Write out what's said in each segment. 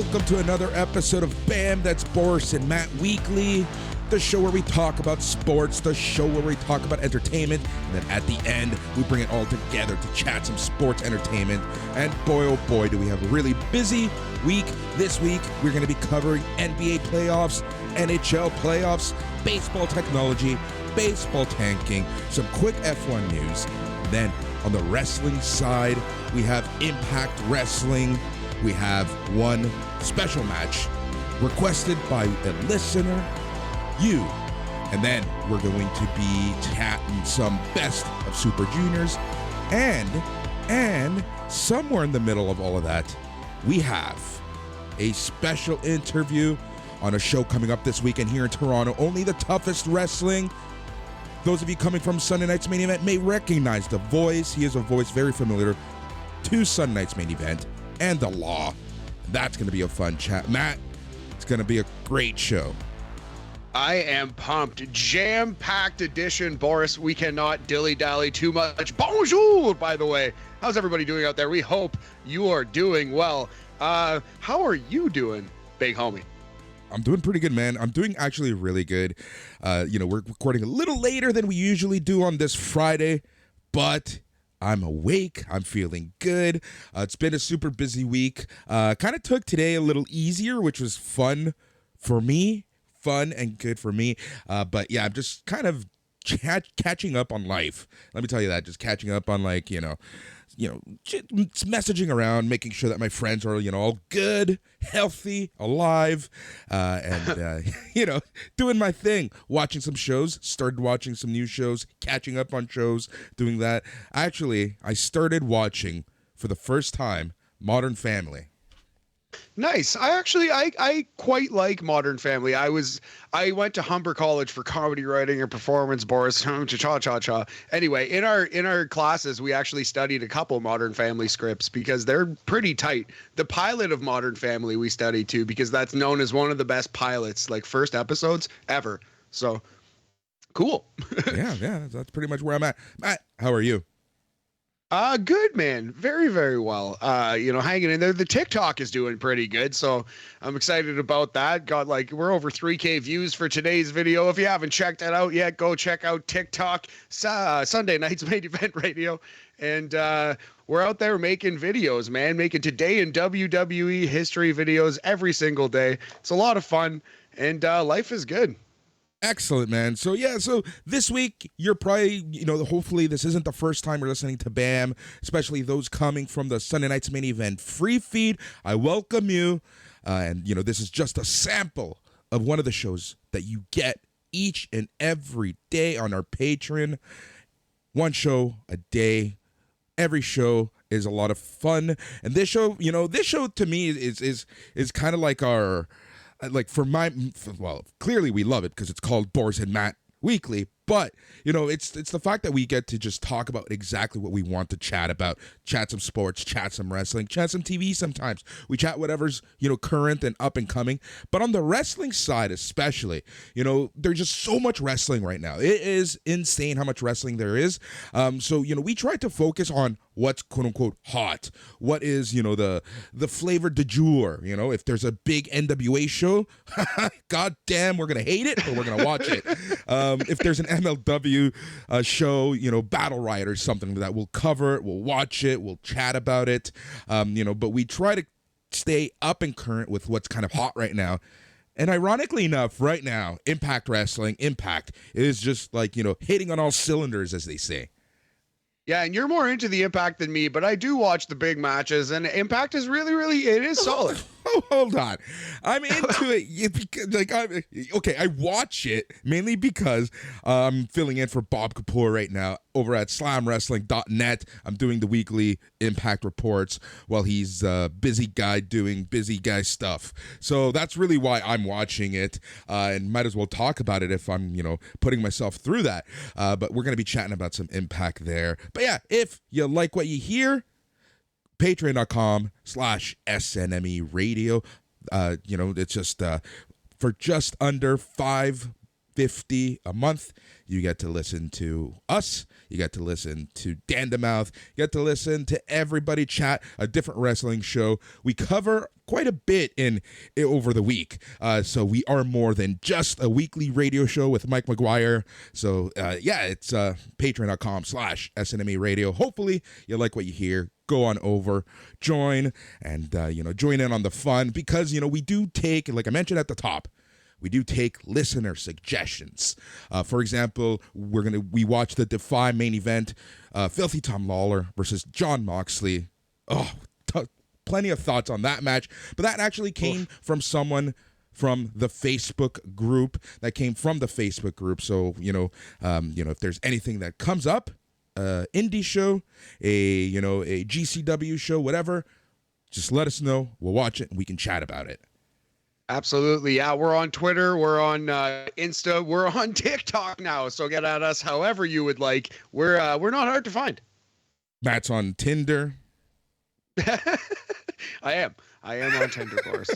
welcome to another episode of BAM! That's Boris and Matt Weekly, the show where we talk about sports, the show where we talk about entertainment, and then at the end, we bring it all together to chat some sports entertainment. And boy, oh boy, do we have a really busy week. This week, we're going to be covering NBA playoffs, NHL playoffs, baseball technology, baseball tanking, some quick F1 news. Then, on the wrestling side, we have Impact Wrestling. We have one special match requested by a listener, you. And then we're going to be chatting some best of Super Juniors. And somewhere in the middle of all of that, we have a special interview on a show coming up this weekend here in Toronto, Only the Toughest Wrestling. Those of you coming from Sunday night's main event may recognize the voice. He is a voice very familiar to Sunday night's main event and the Law. That's going to be a fun chat. Matt, it's going to be a great show. I am pumped. Jam-packed edition, Boris. We cannot dilly-dally too much. Bonjour, by the way. How's everybody doing out there? We hope you are doing well. How are you doing, big homie? I'm doing pretty good, man. I'm doing actually really good. We're recording a little later than we usually do on this Friday, but I'm awake. I'm feeling good. It's been a super busy week. Kind of took today a little easier, which was fun for me. Fun and good for me. But yeah, I'm just kind of catching up on life. Let me tell you that. Just catching up on messaging around, making sure that my friends are, all good, healthy, alive, and doing my thing, watching some shows, started watching some new shows, catching up on shows, doing that. Actually, I started watching, for the first time, Modern Family. Nice. I quite like Modern Family. I went to Humber College for comedy writing and performance, Boris. Cha-cha-cha-cha. Anyway, in our classes, we actually studied a couple Modern Family scripts because they're pretty tight. The pilot of Modern Family we studied too, because that's known as one of the best pilots, like first episodes ever. So cool. yeah, that's pretty much where I'm at. Matt, how are you? Good, man. Very, very well. Hanging in there. The TikTok is doing pretty good, so I'm excited about that. We're over 3K views for today's video. If you haven't checked that out yet, go check out TikTok, Sunday night's main event radio. And we're out there making videos, man, making today in WWE history videos every single day. It's a lot of fun, and life is good. Excellent, man. So this week, you're probably, hopefully this isn't the first time you're listening to BAM, especially those coming from the Sunday night's main event free feed. I welcome you. This is just a sample of one of the shows that you get each and every day on our Patreon. One show a day. Every show is a lot of fun. And this show to me is kind of like our... clearly we love it because it's called Boris and Matt Weekly, but, it's the fact that we get to just talk about exactly what we want to chat about. Chat some sports, chat some wrestling, chat some TV sometimes. We chat whatever's, current and up and coming. But on the wrestling side especially, there's just so much wrestling right now. It is insane how much wrestling there is. We try to focus on what's quote-unquote hot. What is, the flavor du jour. If there's a big NWA show, god damn, we're going to hate it, but we're going to watch it. If there's an MLW show, Battle Riot or something that we'll cover it, we'll watch it, we'll chat about it. But we try to stay up and current with what's kind of hot right now. And ironically enough, right now, Impact Wrestling, Impact is just hitting on all cylinders, as they say. Yeah, and you're more into the Impact than me, but I do watch the big matches, and Impact is really, it is solid. Oh, hold on. I'm into it because, I watch it mainly because I'm filling in for Bob Kapoor right now over at slamwrestling.net. I'm doing the weekly Impact reports while he's a busy guy doing busy guy stuff. So that's really why I'm watching it, and might as well talk about it if I'm, putting myself through that. But we're going to be chatting about some Impact there. But yeah, if you like what you hear, patreon.com/SNME radio. It's just for just under $5.50 a month. You get to listen to us. You get to listen to Dan the Mouth. You get to listen to everybody chat a different wrestling show. We cover quite a bit over the week. So we are more than just a weekly radio show with Mike McGuire. So it's patreon.com/SNME radio. Hopefully you like what you hear. Go on over, join, and join in on the fun, because we do take, like I mentioned at the top, we do take listener suggestions. For example, we watched the Defy main event, Filthy Tom Lawler versus Jon Moxley. Plenty of thoughts on that match, but that actually came from someone from the Facebook group. So if there's anything that comes up, indie show, a GCW show, whatever, just let us know. We'll watch it and we can chat about it. Absolutely. Yeah, we're on Twitter, we're on Insta, we're on TikTok now. So get at us however you would like. We're not hard to find. Matt's on Tinder. I am on Tinder, Boris.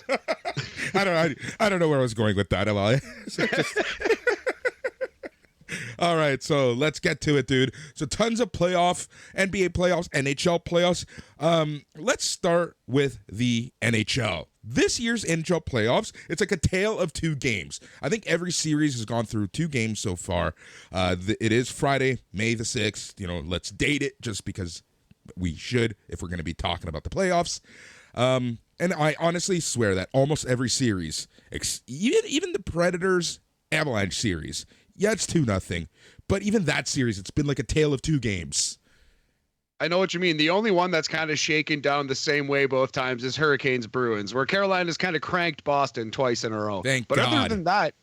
I don't know where I was going with that. All right, so let's get to it, dude. So tons of NBA playoffs, NHL playoffs. Let's start with the NHL. This year's NHL playoffs, it's like a tale of two games. I think every series has gone through two games so far. It is Friday, May the 6th. Let's date it just because we should if we're going to be talking about the playoffs. And I honestly swear that almost every series, even the Predators Avalanche series, yeah, it's 2-0. But even that series, it's been like a tale of two games. I know what you mean. The only one that's kind of shaken down the same way both times is Hurricanes Bruins, where Carolina's kind of cranked Boston twice in a row. Thank God.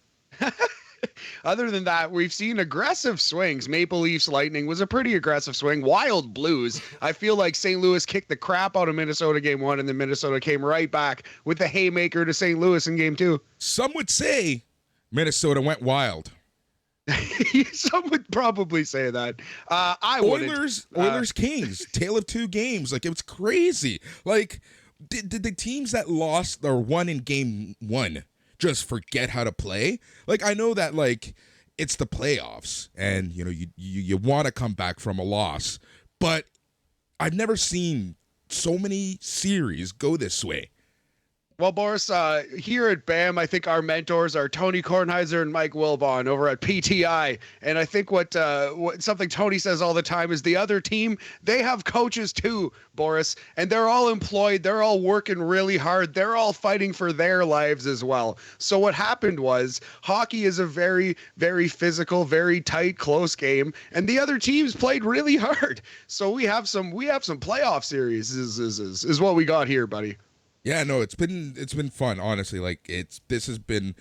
Other than that, we've seen aggressive swings. Maple Leafs Lightning was a pretty aggressive swing. Wild Blues. I feel like St. Louis kicked the crap out of Minnesota game 1, and then Minnesota came right back with the haymaker to St. Louis in game 2. Some would say Minnesota went wild. Some would probably say that. Oilers Kings, tale of two games. Like, it was crazy. Like, did the teams that lost or won in game 1 just forget how to play? Like, I know that, like, it's the playoffs and you want to come back from a loss, but I've never seen so many series go this way. Well, Boris, here at BAM, I think our mentors are Tony Kornheiser and Mike Wilbon over at PTI. And I think what something Tony says all the time is the other team, they have coaches too, Boris, and they're all employed. They're all working really hard. They're all fighting for their lives as well. So what happened was hockey is a very, very physical, very tight, close game, and the other teams played really hard. So we have some playoff series is what we got here, buddy. Yeah, no, it's been fun, honestly. Like, this has been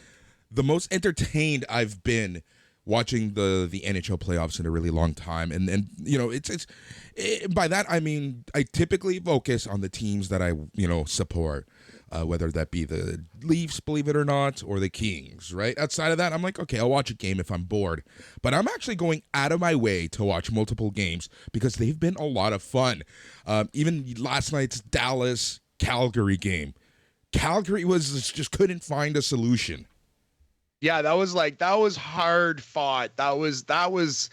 the most entertained I've been watching the NHL playoffs in a really long time. And it's by that I mean I typically focus on the teams that I support, whether that be the Leafs, believe it or not, or the Kings. Right outside of that, I'm like, okay, I'll watch a game if I'm bored. But I'm actually going out of my way to watch multiple games because they've been a lot of fun. Even last night's Dallas Calgary game. Calgary just couldn't find a solution. Yeah, that was hard fought. That was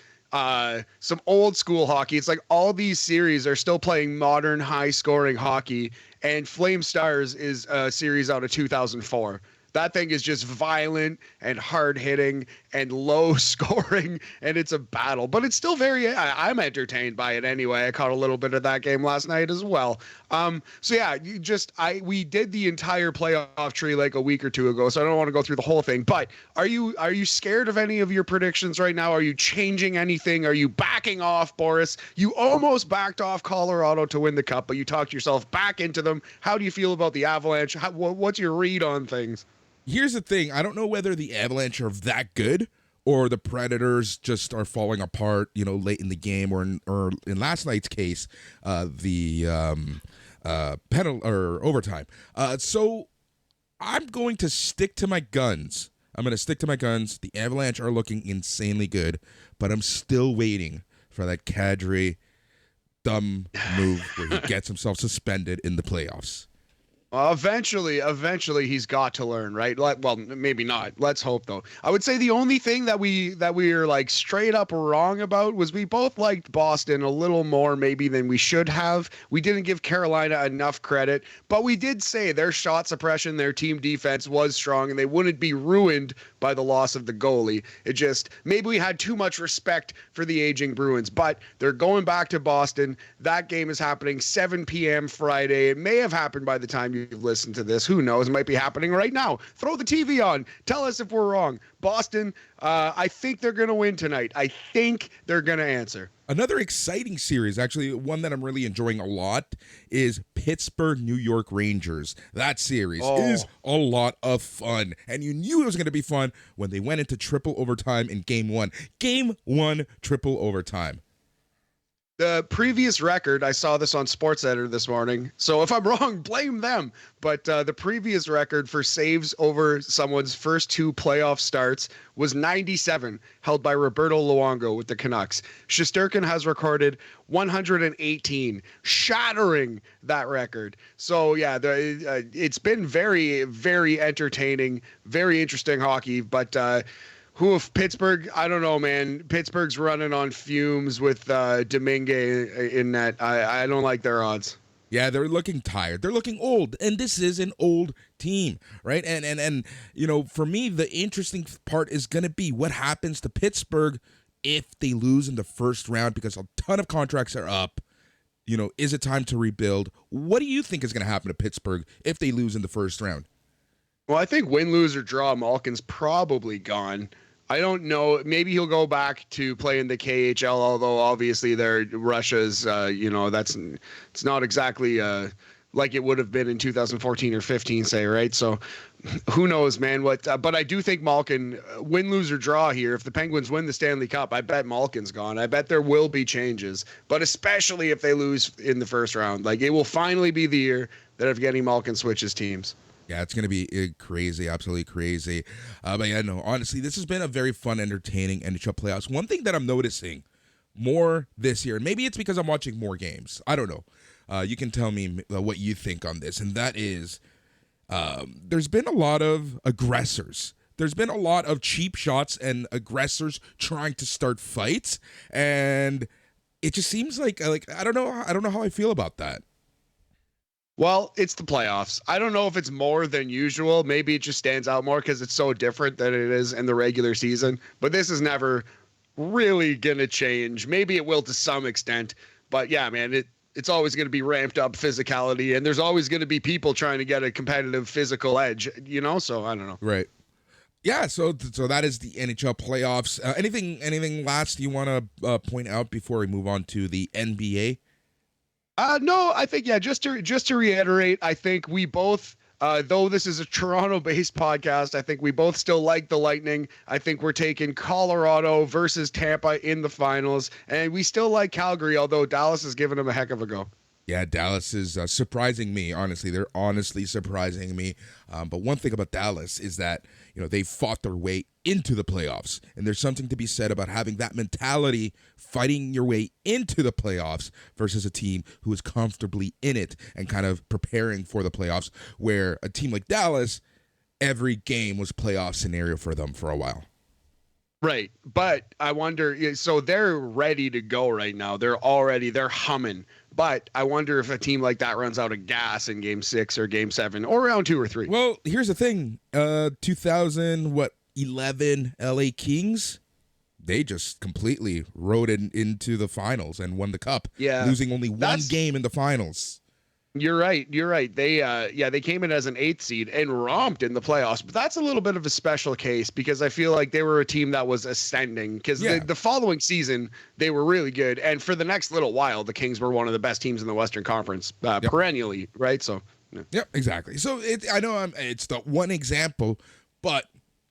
some old school hockey. It's like all these series are still playing modern high scoring hockey, and Flame Stars is a series out of 2004. That thing is just violent and hard hitting and low scoring, and it's a battle, but it's still I'm entertained by it anyway. I caught a little bit of that game last night as well. So yeah, we did the entire playoff tree like a week or two ago, so I don't want to go through the whole thing, but are you scared of any of your predictions right now? Are you changing anything? Are you backing off, Boris? You almost backed off Colorado to win the cup, but you talked yourself back into them. How do you feel about the Avalanche? What's your read on things? Here's the thing. I don't know whether the Avalanche are that good or the Predators just are falling apart, late in the game, or in last night's case, the penalty or overtime. So I'm going to stick to my guns. The Avalanche are looking insanely good, but I'm still waiting for that Kadri dumb move where he gets himself suspended in the playoffs. Eventually, he's got to learn, right? Well, maybe not. Let's hope, though. I would say the only thing that we are like straight up wrong about was we both liked Boston a little more maybe than we should have. We didn't give Carolina enough credit, but we did say their shot suppression, their team defense was strong, and they wouldn't be ruined by the loss of the goalie. It just maybe we had too much respect for the aging Bruins, but they're going back to Boston. That game is happening 7 p.m. Friday. It may have happened by the time you've listened to this. Who knows? It might be happening right now. Throw the TV on. Tell us if we're wrong. Boston, I think they're going to win tonight. I think they're going to answer. Another exciting series, actually one that I'm really enjoying a lot, is Pittsburgh New York Rangers. That series is a lot of fun, and you knew it was going to be fun when they went into triple overtime in Game 1. Game 1, triple overtime. The previous record, I saw this on SportsCenter this morning, so if I'm wrong, blame them. But the previous record for saves over someone's first 2 playoff starts was 97, held by Roberto Luongo with the Canucks. Shesterkin has recorded 118, shattering that record. So, yeah, it's been very, very entertaining, very interesting hockey, but who of Pittsburgh? I don't know, man. Pittsburgh's running on fumes with Domingue in that. I don't like their odds. Yeah, they're looking tired. They're looking old, and this is an old team, right? And you know, for me, the interesting part is going to be what happens to Pittsburgh if they lose in the first round because a ton of contracts are up. You know, is it time to rebuild? What do you think is going to happen to Pittsburgh if they lose in the first round? Well, I think win, lose, or draw, Malkin's probably gone. I don't know. Maybe he'll go back to play in the KHL, although obviously Russia's, it's not exactly like it would have been in 2014 or 15, say, right? So who knows, man? But I do think Malkin, win, lose, or draw here. If the Penguins win the Stanley Cup, I bet Malkin's gone. I bet there will be changes, but especially if they lose in the first round. Like, it will finally be the year that Evgeny Malkin switches teams. Yeah, it's going to be crazy, absolutely crazy. But yeah, no, honestly, this has been a very fun, entertaining NHL playoffs. One thing that I'm noticing more this year, and maybe it's because I'm watching more games. I don't know. You can tell me what you think on this, and that is there's been a lot of aggressors. There's been a lot of cheap shots and aggressors trying to start fights, and it just seems like I don't know how I feel about that. Well, it's the playoffs. I don't know if it's more than usual. Maybe it just stands out more because it's so different than it is in the regular season. But this is never really going to change. Maybe it will to some extent. But yeah, man, it's always going to be ramped up physicality. And there's always going to be people trying to get a competitive physical edge, you know? So I don't know. Right. Yeah, so that is the NHL playoffs. Anything last you want to point out before we move on to the NBA? No, I think, yeah, just to reiterate, I think we both, though this is a Toronto-based podcast, I think we both still like the Lightning. I think we're taking Colorado versus Tampa in the finals, and we still like Calgary, although Dallas has given them a heck of a go. Yeah, Dallas is surprising me, honestly. They're honestly surprising me. But one thing about Dallas is that, you know, they fought their way into the playoffs. And there's something to be said about having that mentality, fighting your way into the playoffs versus a team who is comfortably in it and kind of preparing for the playoffs, where a team like Dallas, every game was playoff scenario for them for a while. Right. But I wonder, so they're ready to go right now. They're humming. But I wonder if a team like that runs out of gas in game 6 or game 7 or round 2 or 3. Well, here's the thing. 2011 LA Kings, they just completely rode into the finals and won the cup. Yeah. Losing only one game in the finals. You're right. They came in as an 8th seed and romped in the playoffs, but that's a little bit of a special case because I feel like they were a team that was ascending because the following season they were really good. And for the next little while, the Kings were one of the best teams in the Western Conference perennially. Right. So, yeah, exactly. So I know it's the one example, but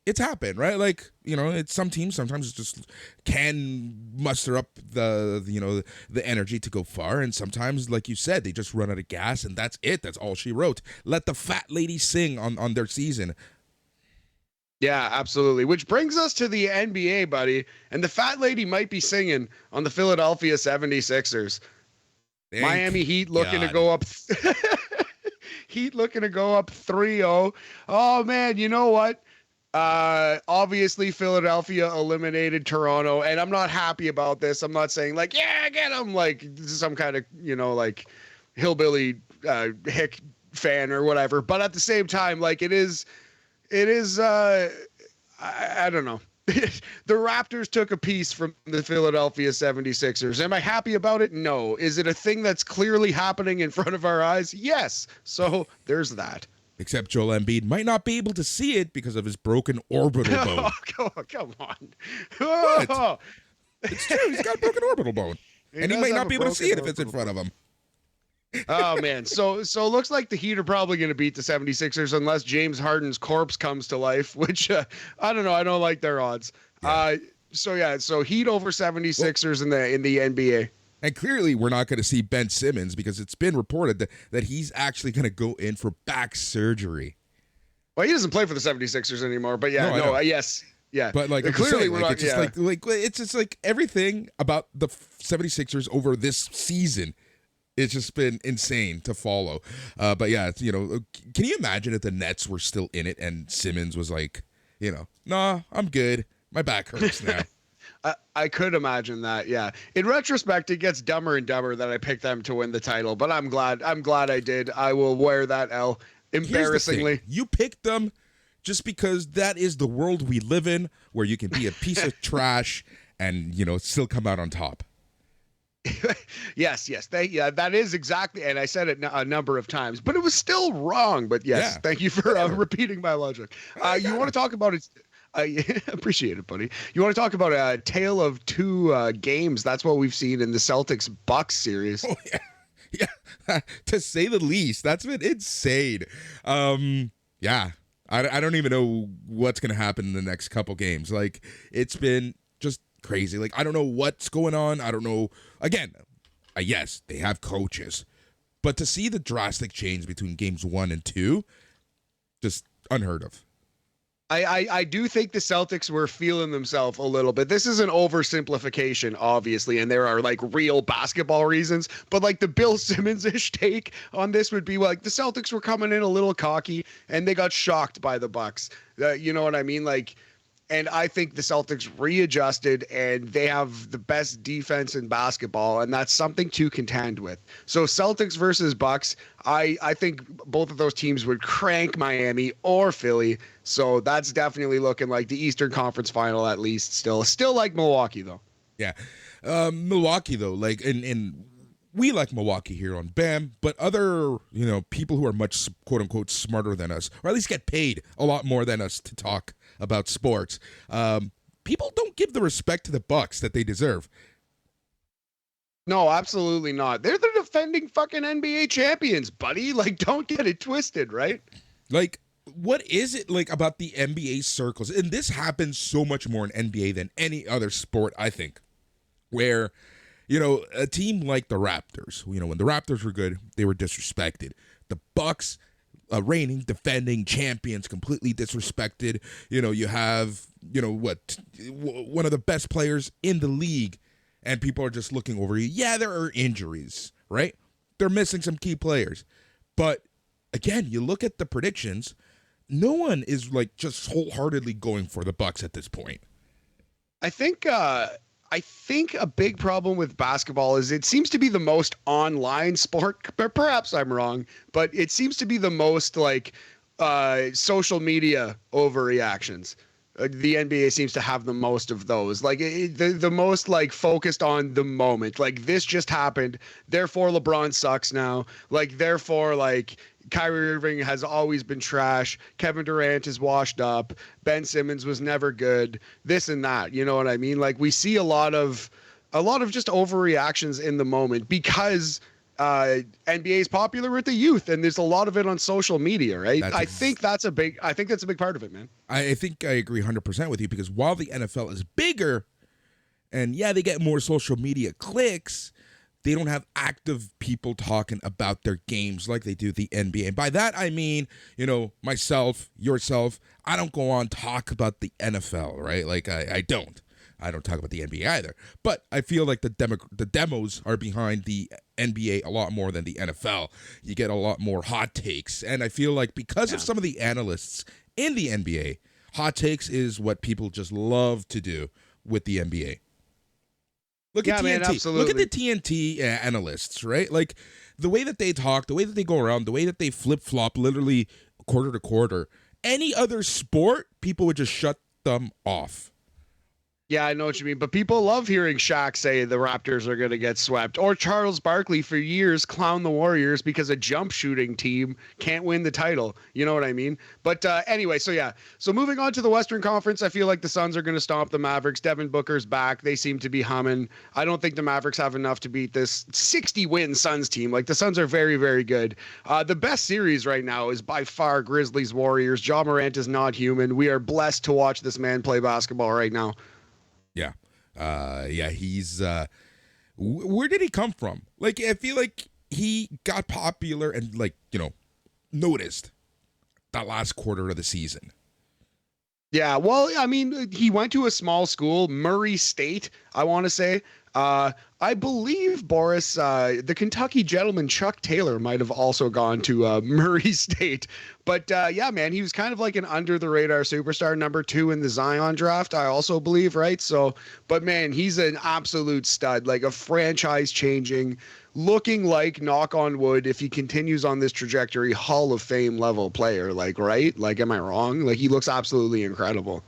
it's happened, right? Like, you know, it's some teams sometimes just can muster up the energy to go far, and sometimes, like you said, they just run out of gas, and that's it. That's all she wrote. Let the fat lady sing on their season. Yeah, absolutely. Which brings us to the NBA, buddy, and the fat lady might be singing on the Philadelphia 76ers. Miami Heat looking to go up. Heat looking to go up 3-0. Oh man, you know what? Obviously Philadelphia eliminated Toronto, and I'm not happy about this. I'm not saying like, yeah, get them, like this is some kind of, like hillbilly hick fan or whatever. But at the same time, like it is I don't know. The Raptors took a piece from the Philadelphia 76ers. Am I happy about it? No. Is it a thing that's clearly happening in front of our eyes? Yes. So there's that. Except Joel Embiid might not be able to see it because of his broken orbital bone. Come on. What? It's true. He's got a broken orbital bone. And he might not be able to see it if it's in front of him. Oh man, so it looks like the Heat are probably going to beat the 76ers unless James Harden's corpse comes to life, which I don't know, I don't like their odds. Yeah. So Heat over 76ers in the NBA. And clearly we're not going to see Ben Simmons because it's been reported that he's actually going to go in for back surgery. Well, he doesn't play for the 76ers anymore, but yes. Yeah. But like clearly saying, we're like, not it's just like it's just like everything about the 76ers over this season. It's just been insane to follow. But yeah, it's, can you imagine if the Nets were still in it and Simmons was like, nah, I'm good. My back hurts now. I could imagine that. Yeah. In retrospect, it gets dumber and dumber that I picked them to win the title, but I'm glad I did. I will wear that L embarrassingly. You picked them just because that is the world we live in, where you can be a piece of trash and, still come out on top. Yes. That is exactly, and I said it a number of times, but it was still wrong. But yes, Thank you for repeating my logic. You want to talk about it? I appreciate it, buddy. You want to talk about a tale of two games? That's what we've seen in the Celtics Bucks series. Oh yeah, to say the least. That's been insane. Yeah, I don't even know what's gonna happen in the next couple games. Like it's been just crazy. Like I don't know what's going on. I don't know. Again, yes, they have coaches, but to see the drastic change between games 1 and 2, just unheard of. I do think the Celtics were feeling themselves a little bit. This is an oversimplification, obviously, and there are like real basketball reasons, but like the Bill Simmons-ish take on this would be like the Celtics were coming in a little cocky and they got shocked by the Bucks. You know what I mean? Like, and I think the Celtics readjusted and they have the best defense in basketball, and that's something to contend with. So Celtics versus Bucks, I think both of those teams would crank Miami or Philly. So that's definitely looking like the Eastern Conference final, at least. Still like Milwaukee, though. Yeah. Milwaukee, though, like, and we like Milwaukee here on BAM, but other, people who are much, quote unquote, smarter than us, or at least get paid a lot more than us to talk about sports, people don't give the respect to the Bucks that they deserve. No, absolutely not. They're the defending fucking NBA champions, buddy. Like, don't get it twisted, right? Like, what is it like about the NBA circles? And this happens so much more in NBA than any other sport, I think, where, a team like the Raptors, when the Raptors were good, they were disrespected. The Bucks, reigning, defending champions, completely disrespected. You have, one of the best players in the league, and people are just looking over you. Yeah, there are injuries, right? They're missing some key players. But again, you look at the predictions, no one is like just wholeheartedly going for the Bucks at this point. I think a big problem with basketball is it seems to be the most online sport. Perhaps I'm wrong, but it seems to be the most like social media overreactions. The NBA seems to have the most of those, like the most like focused on the moment. Like this just happened, therefore LeBron sucks now. Like therefore like Kyrie Irving has always been trash. Kevin Durant is washed up. Ben Simmons was never good. This and that. You know what I mean? Like we see a lot of just overreactions in the moment because NBA is popular with the youth, and there's a lot of it on social media, right? I think that's a big part of it, man. I think I agree 100% with you, because while the NFL is bigger, and yeah, they get more social media clicks, they don't have active people talking about their games like they do the NBA. And by that, I mean, myself, yourself, I don't go on talk about the NFL, right? Like I don't talk about the NBA either. But I feel like the demos are behind the NBA a lot more than the NFL. You get a lot more hot takes. And I feel like because of some of the analysts in the NBA, hot takes is what people just love to do with the NBA. Look at TNT. Man, absolutely. Look at the TNT analysts, right? Like the way that they talk, the way that they go around, the way that they flip-flop literally quarter to quarter. Any other sport, people would just shut them off. Yeah, I know what you mean. But people love hearing Shaq say the Raptors are going to get swept. Or Charles Barkley for years clown the Warriors because a jump shooting team can't win the title. You know what I mean? But anyway, so yeah. So moving on to the Western Conference, I feel like the Suns are going to stomp the Mavericks. Devin Booker's back. They seem to be humming. I don't think the Mavericks have enough to beat this 60-win Suns team. Like, the Suns are very, very good. The best series right now is by far Grizzlies-Warriors. Ja Morant is not human. We are blessed to watch this man play basketball right now. Yeah. He's where did he come from? Like, I feel like he got popular and, like, noticed that last quarter of the season. Yeah, well, I mean, he went to a small school, Murray State, I want to say. I believe, Boris, the Kentucky gentleman Chuck Taylor might have also gone to Murray State. But yeah, man, he was kind of like an under-the-radar superstar, number 2 in the Zion draft, I also believe, right? So, but man, he's an absolute stud, like a franchise-changing, looking like, knock on wood, if he continues on this trajectory, Hall of Fame level player, like, right? Like, am I wrong? Like, he looks absolutely incredible.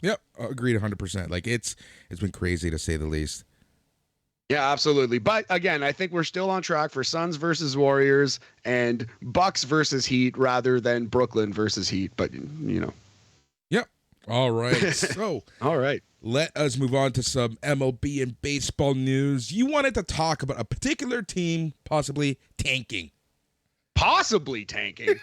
Yep. Agreed 100%. Like, it's been crazy to say the least. Yeah, absolutely. But again, I think we're still on track for Suns versus Warriors and Bucks versus Heat rather than Brooklyn versus Heat. But, Yep. All right. So, all right. Let us move on to some MLB and baseball news. You wanted to talk about a particular team possibly tanking. Possibly tanking.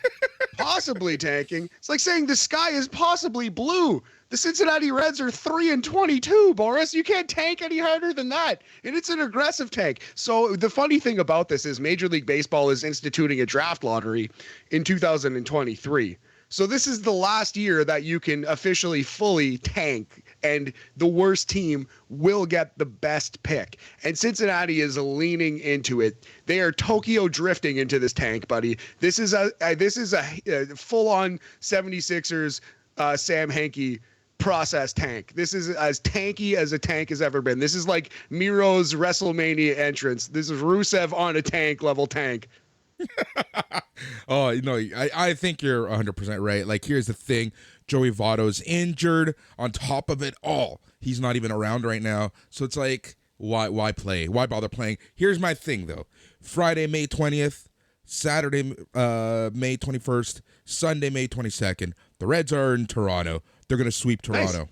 Possibly tanking. It's like saying the sky is possibly blue. The Cincinnati Reds are 3-22, Boris. You can't tank any harder than that. And it's an aggressive tank. So the funny thing about this is Major League Baseball is instituting a draft lottery in 2023. So this is the last year that you can officially fully tank, and the worst team will get the best pick. And Cincinnati is leaning into it. They are Tokyo drifting into this tank, buddy. This is a full-on 76ers Sam Hinkie process tank. This is as tanky as a tank has ever been. This is like Miro's WrestleMania entrance. This is Rusev on a tank level tank. Oh, I think you're 100% right. Like, here's the thing. Joey Votto's injured. On top of it all, he's not even around right now. So it's like, why play? Why bother playing? Here's my thing, though. Friday, May 20th. Saturday, May 21st. Sunday, May 22nd. The Reds are in Toronto. They're going to sweep Toronto.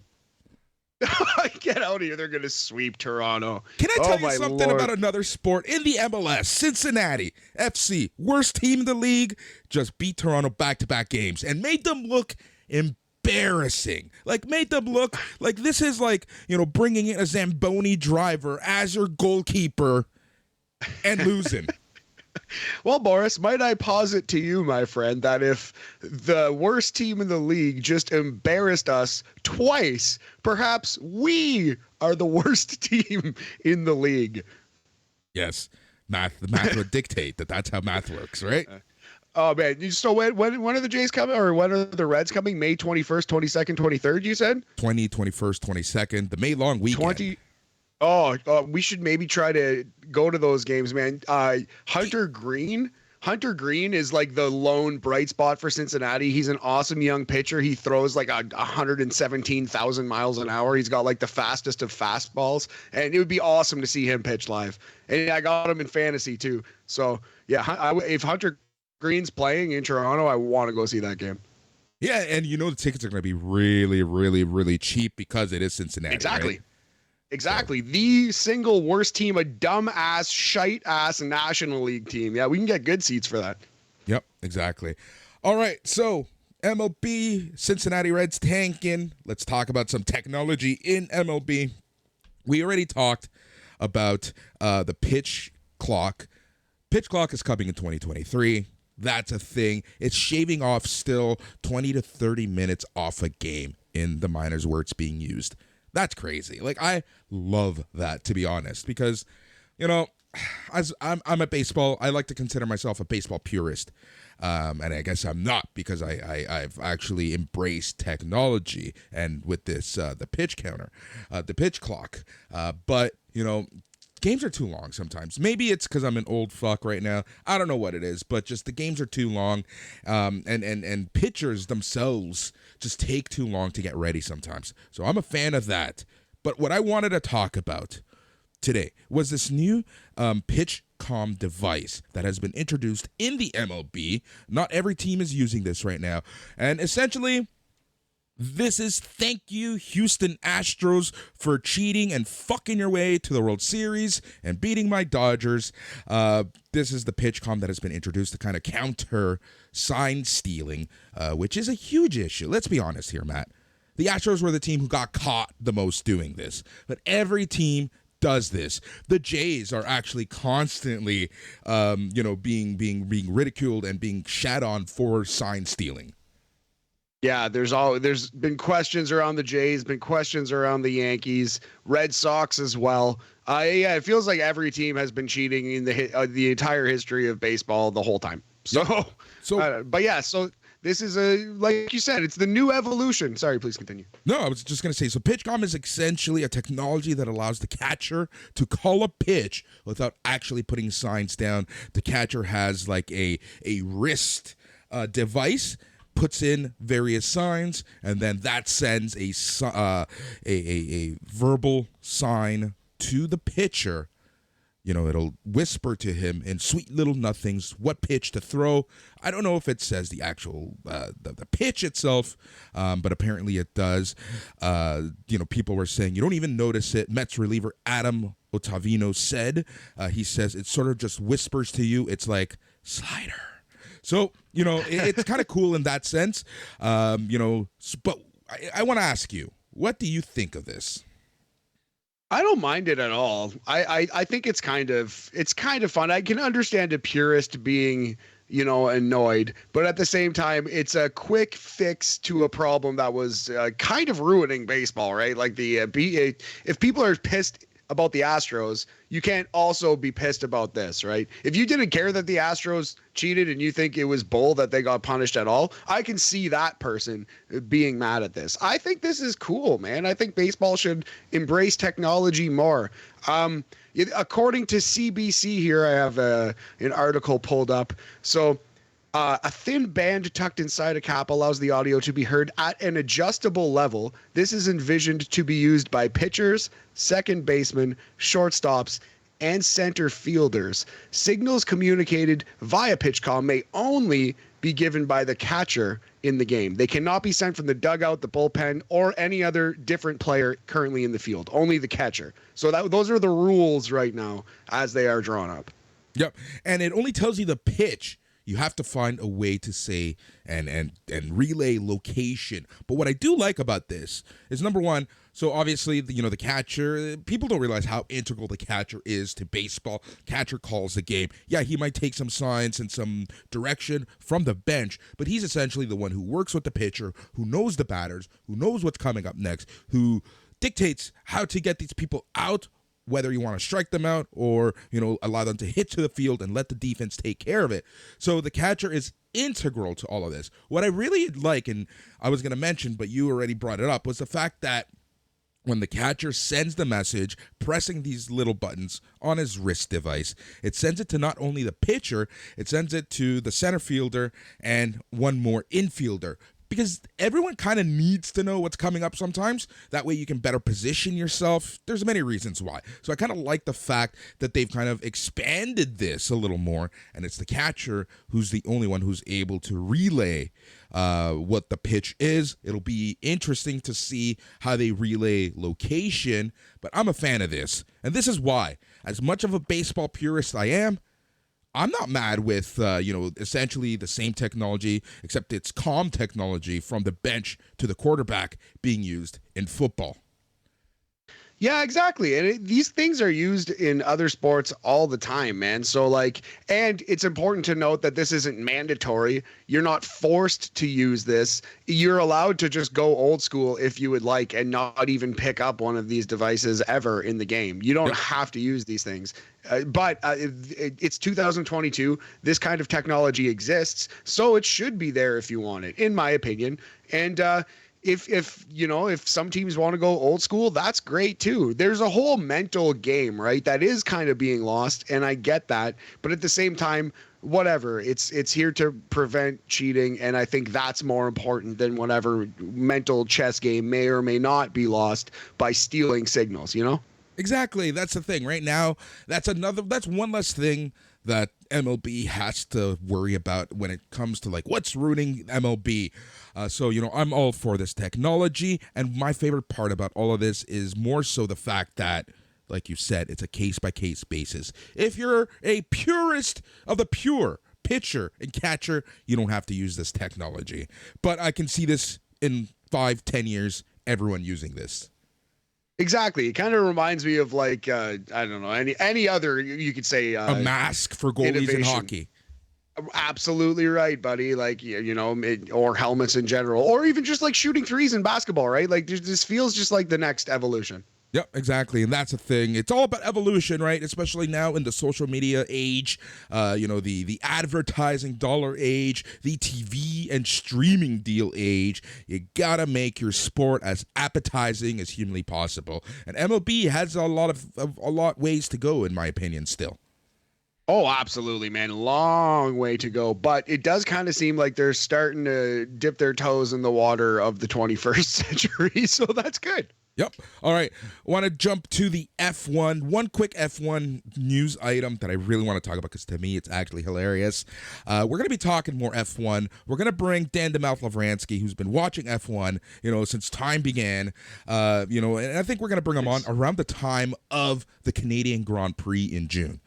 Nice. Get out of here. They're going to sweep Toronto. Can I tell you something about another sport in the MLS? Cincinnati FC, worst team in the league, just beat Toronto back-to-back games and made them look embarrassing. Like, made them look like this is like, bringing in a Zamboni driver as your goalkeeper and losing. Well, Boris, might I posit to you, my friend, that if the worst team in the league just embarrassed us twice, perhaps we are the worst team in the league. Yes, the math would dictate that's how math works, right? Oh, man. So when are the Jays coming, or when are the Reds coming? May 21st, 22nd, 23rd, you said? 21st, 22nd, the May long weekend. We should maybe try to go to those games, man. Hunter Green is like the lone bright spot for Cincinnati. He's an awesome young pitcher. He throws like 117,000 miles an hour. He's got like the fastest of fastballs, and it would be awesome to see him pitch live. And I got him in fantasy too. So yeah, if Hunter Green's playing in Toronto, I want to go see that game. Yeah, and the tickets are going to be really, really, really cheap because it is Cincinnati. Exactly. Right? Exactly. The single worst team, a dumb-ass, shite-ass National League team. Yeah, we can get good seats for that. Yep, exactly. All right, so MLB, Cincinnati Reds tanking. Let's talk about some technology in MLB. We already talked about the pitch clock. Pitch clock is coming in 2023. That's a thing. It's shaving off still 20 to 30 minutes off a game in the minors where it's being used. That's crazy. Like, I love that, to be honest, because, as I'm a baseball, I like to consider myself a baseball purist. And I guess I'm not, because I've actually embraced technology, and with this, the pitch counter, the pitch clock. But, games are too long sometimes. Maybe it's because I'm an old fuck right now. I don't know what it is, but just the games are too long. And pitchers themselves just take too long to get ready sometimes. So I'm a fan of that. But what I wanted to talk about today was this new pitch comm device that has been introduced in the MLB. Not every team is using this right now. And essentially, this is thank you, Houston Astros, for cheating and fucking your way to the World Series and beating my Dodgers. This is the pitch comm that has been introduced to kind of counter sign stealing, which is a huge issue. Let's be honest here, Matt. The Astros were the team who got caught the most doing this, but every team does this. The Jays are actually constantly, being ridiculed and being shat on for sign stealing. Yeah, there's been questions around the Jays, been questions around the Yankees, Red Sox as well. Yeah, it feels like every team has been cheating in the entire history of baseball the whole time. So this is like you said, it's the new evolution. Sorry, please continue. No, I was just going to say, so PitchCom is essentially a technology that allows the catcher to call a pitch without actually putting signs down. The catcher has like a wrist device, puts in various signs, and then that sends a verbal sign to the pitcher. It'll whisper to him in sweet little nothings what pitch to throw. I don't know if it says the actual the pitch itself, but apparently it does. People were saying you don't even notice it. Mets reliever Adam Ottavino said, he says it sort of just whispers to you. It's like slider. So, it's kind of cool in that sense. But I want to ask you, what do you think of this? I don't mind it at all. I think it's kind of fun. I can understand a purist being, annoyed, but at the same time, it's a quick fix to a problem that was kind of ruining baseball, right? Like if people are pissed about the Astros, you can't also be pissed about this, right? If you didn't care that the Astros cheated and you think it was bull that they got punished at all, I can see that person being mad at this. I think this is cool, man. I think baseball should embrace technology more. According to CBC here, I have an article pulled up. So a thin band tucked inside a cap allows the audio to be heard at an adjustable level. This is envisioned to be used by pitchers, second basemen, shortstops, and center fielders. Signals communicated via pitch comm may only be given by the catcher in the game. They cannot be sent from the dugout, the bullpen, or any other different player currently in the field. Only the catcher. So those are the rules right now as they are drawn up. Yep, and it only tells you the pitch. You have to find a way to say and relay location. But what I do like about this is, number one, so obviously, the catcher, people don't realize how integral the catcher is to baseball. Catcher calls the game. Yeah, he might take some signs and some direction from the bench, but he's essentially the one who works with the pitcher, who knows the batters, who knows what's coming up next, who dictates how to get these people out, whether you want to strike them out or, allow them to hit to the field and let the defense take care of it. So the catcher is integral to all of this. What I really like, and I was going to mention, but you already brought it up, was the fact that when the catcher sends the message, pressing these little buttons on his wrist device, it sends it to not only the pitcher, it sends it to the center fielder and one more infielder. Because everyone kind of needs to know what's coming up sometimes. That way you can better position yourself. There's many reasons why. So I kind of like the fact that they've kind of expanded this a little more, and it's the catcher who's the only one who's able to relay what the pitch is. It'll be interesting to see how they relay location, but I'm a fan of this. And this is why. As much of a baseball purist I am, I'm not mad with, essentially the same technology, except it's comm technology from the bench to the quarterback being used in football. Yeah, exactly. And these things are used in other sports all the time, man. So like, and it's important to note that this isn't mandatory. You're not forced to use this. You're allowed to just go old school if you would like and not even pick up one of these devices ever in the game. You don't have to use these things. But it's 2022. This kind of technology exists, so it should be there if you want it, in my opinion. And if some teams want to go old school, that's great too. There's a whole mental game, right, that is kind of being lost, and I get that. But at the same time, whatever, it's here to prevent cheating, and I think that's more important than whatever mental chess game may or may not be lost by stealing signals, you know? Exactly. That's the thing. Right now, that's one less thing that MLB has to worry about when it comes to like what's ruining MLB. So, I'm all for this technology. And my favorite part about all of this is more so the fact that, like you said, it's a case-by-case basis. If you're a purist of the pure pitcher and catcher, you don't have to use this technology. But I can see this in 5-10 years, everyone using this. Exactly. It kind of reminds me of like I don't know, any other, you could say a mask for goalies innovation. in hockey. Absolutely right, buddy. Like, or helmets in general, or even just like shooting threes in basketball, right? Like this feels just like the next evolution. Yep, exactly. And that's the thing. It's all about evolution, right? Especially now in the social media age, the advertising dollar age, the TV and streaming deal age. You got to make your sport as appetizing as humanly possible. And MLB has a lot ways to go, in my opinion, still. Oh, absolutely, man. Long way to go. But it does kind of seem like they're starting to dip their toes in the water of the 21st century. So that's good. Yep. All right. I want to jump to the F1. One quick F1 news item that I really want to talk about because to me it's actually hilarious. We're going to be talking more F1. We're going to bring Dan DeMouth Lavransky, who's been watching F1, since time began. And I think we're going to bring him on around the time of the Canadian Grand Prix in June.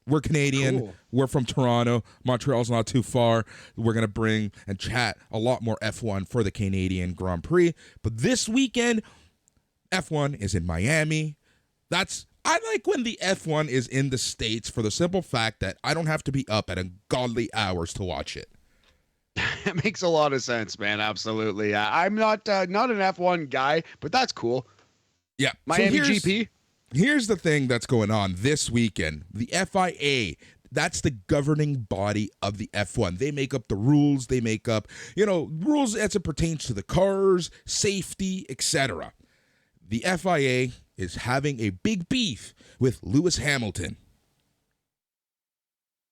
We're Canadian. Cool. We're from Toronto. Montreal's not too far. We're going to bring and chat a lot more F1 for the Canadian Grand Prix. But this weekend, F1 is in Miami. I like when the F1 is in the States for the simple fact that I don't have to be up at ungodly hours to watch it. It makes a lot of sense, man. Absolutely. I'm not an F1 guy, but that's cool. Yeah. Miami GP. Here's the thing that's going on this weekend. The FIA, that's the governing body of the F1. They make up the rules. They make up, rules as it pertains to the cars, safety, etc. The FIA is having a big beef with Lewis Hamilton.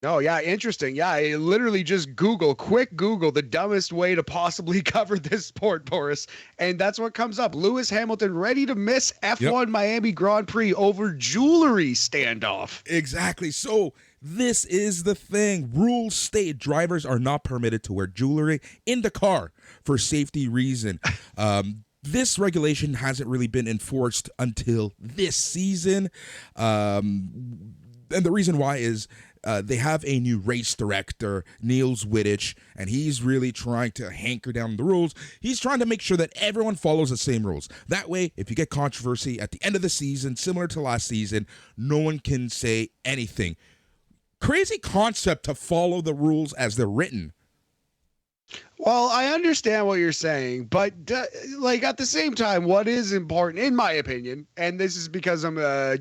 Oh, yeah, interesting. Yeah, I literally just quick Google, the dumbest way to possibly cover this sport, Boris. And that's what comes up. Lewis Hamilton ready to miss F1 Miami Grand Prix over jewelry standoff. Exactly. So this is the thing. Rules state drivers are not permitted to wear jewelry in the car for safety reason. This regulation hasn't really been enforced until this season. And the reason why is they have a new race director, Niels Wittich, and he's really trying to hanker down the rules. He's trying to make sure that everyone follows the same rules. That way, if you get controversy at the end of the season, similar to last season, no one can say anything. Crazy concept to follow the rules as they're written. Well, I understand what you're saying, but at the same time, what is important, in my opinion, and this is because I'm a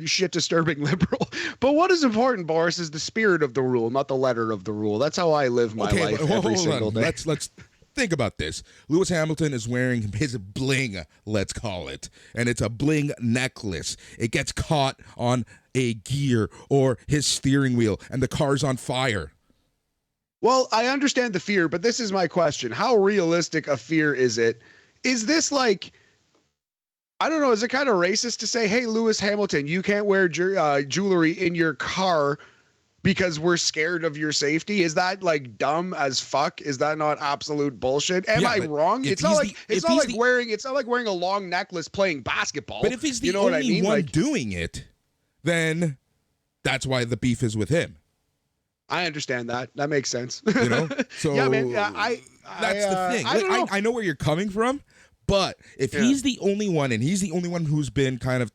shit disturbing liberal, but what is important, Boris, is the spirit of the rule, not the letter of the rule. That's how I live my life every single day. Let's think about this. Lewis Hamilton is wearing his bling, let's call it, and it's a bling necklace. It gets caught on a gear or his steering wheel, and the car's on fire. Well, I understand the fear, but this is my question. How realistic a fear is it? Is this like, I don't know, is it kind of racist to say, hey, Lewis Hamilton, you can't wear jewelry in your car because we're scared of your safety? Is that like dumb as fuck? Is that not absolute bullshit? Am I wrong? It's not like wearing a long necklace playing basketball. But if he's the only one doing it, then that's why the beef is with him. I understand that. That makes sense. So yeah, man. That's the thing. I know where you're coming from, But if he's the only one, and he's the only one who's been kind of,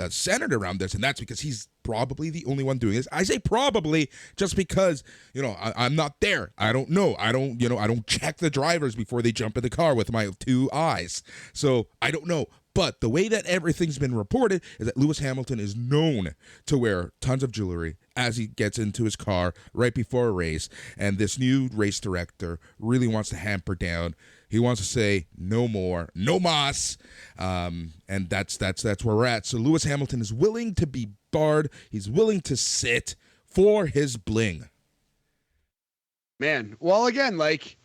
centered around this, and that's because he's probably the only one doing this. I say probably just because, I'm not there. I don't know. I don't check the drivers before they jump in the car with my 2 eyes. So I don't know. But the way that everything's been reported is that Lewis Hamilton is known to wear tons of jewelry as he gets into his car right before a race. And this new race director really wants to hamper down. He wants to say no more, no mas, and that's where we're at. So Lewis Hamilton is willing to be barred. He's willing to sit for his bling. Man, well, again, like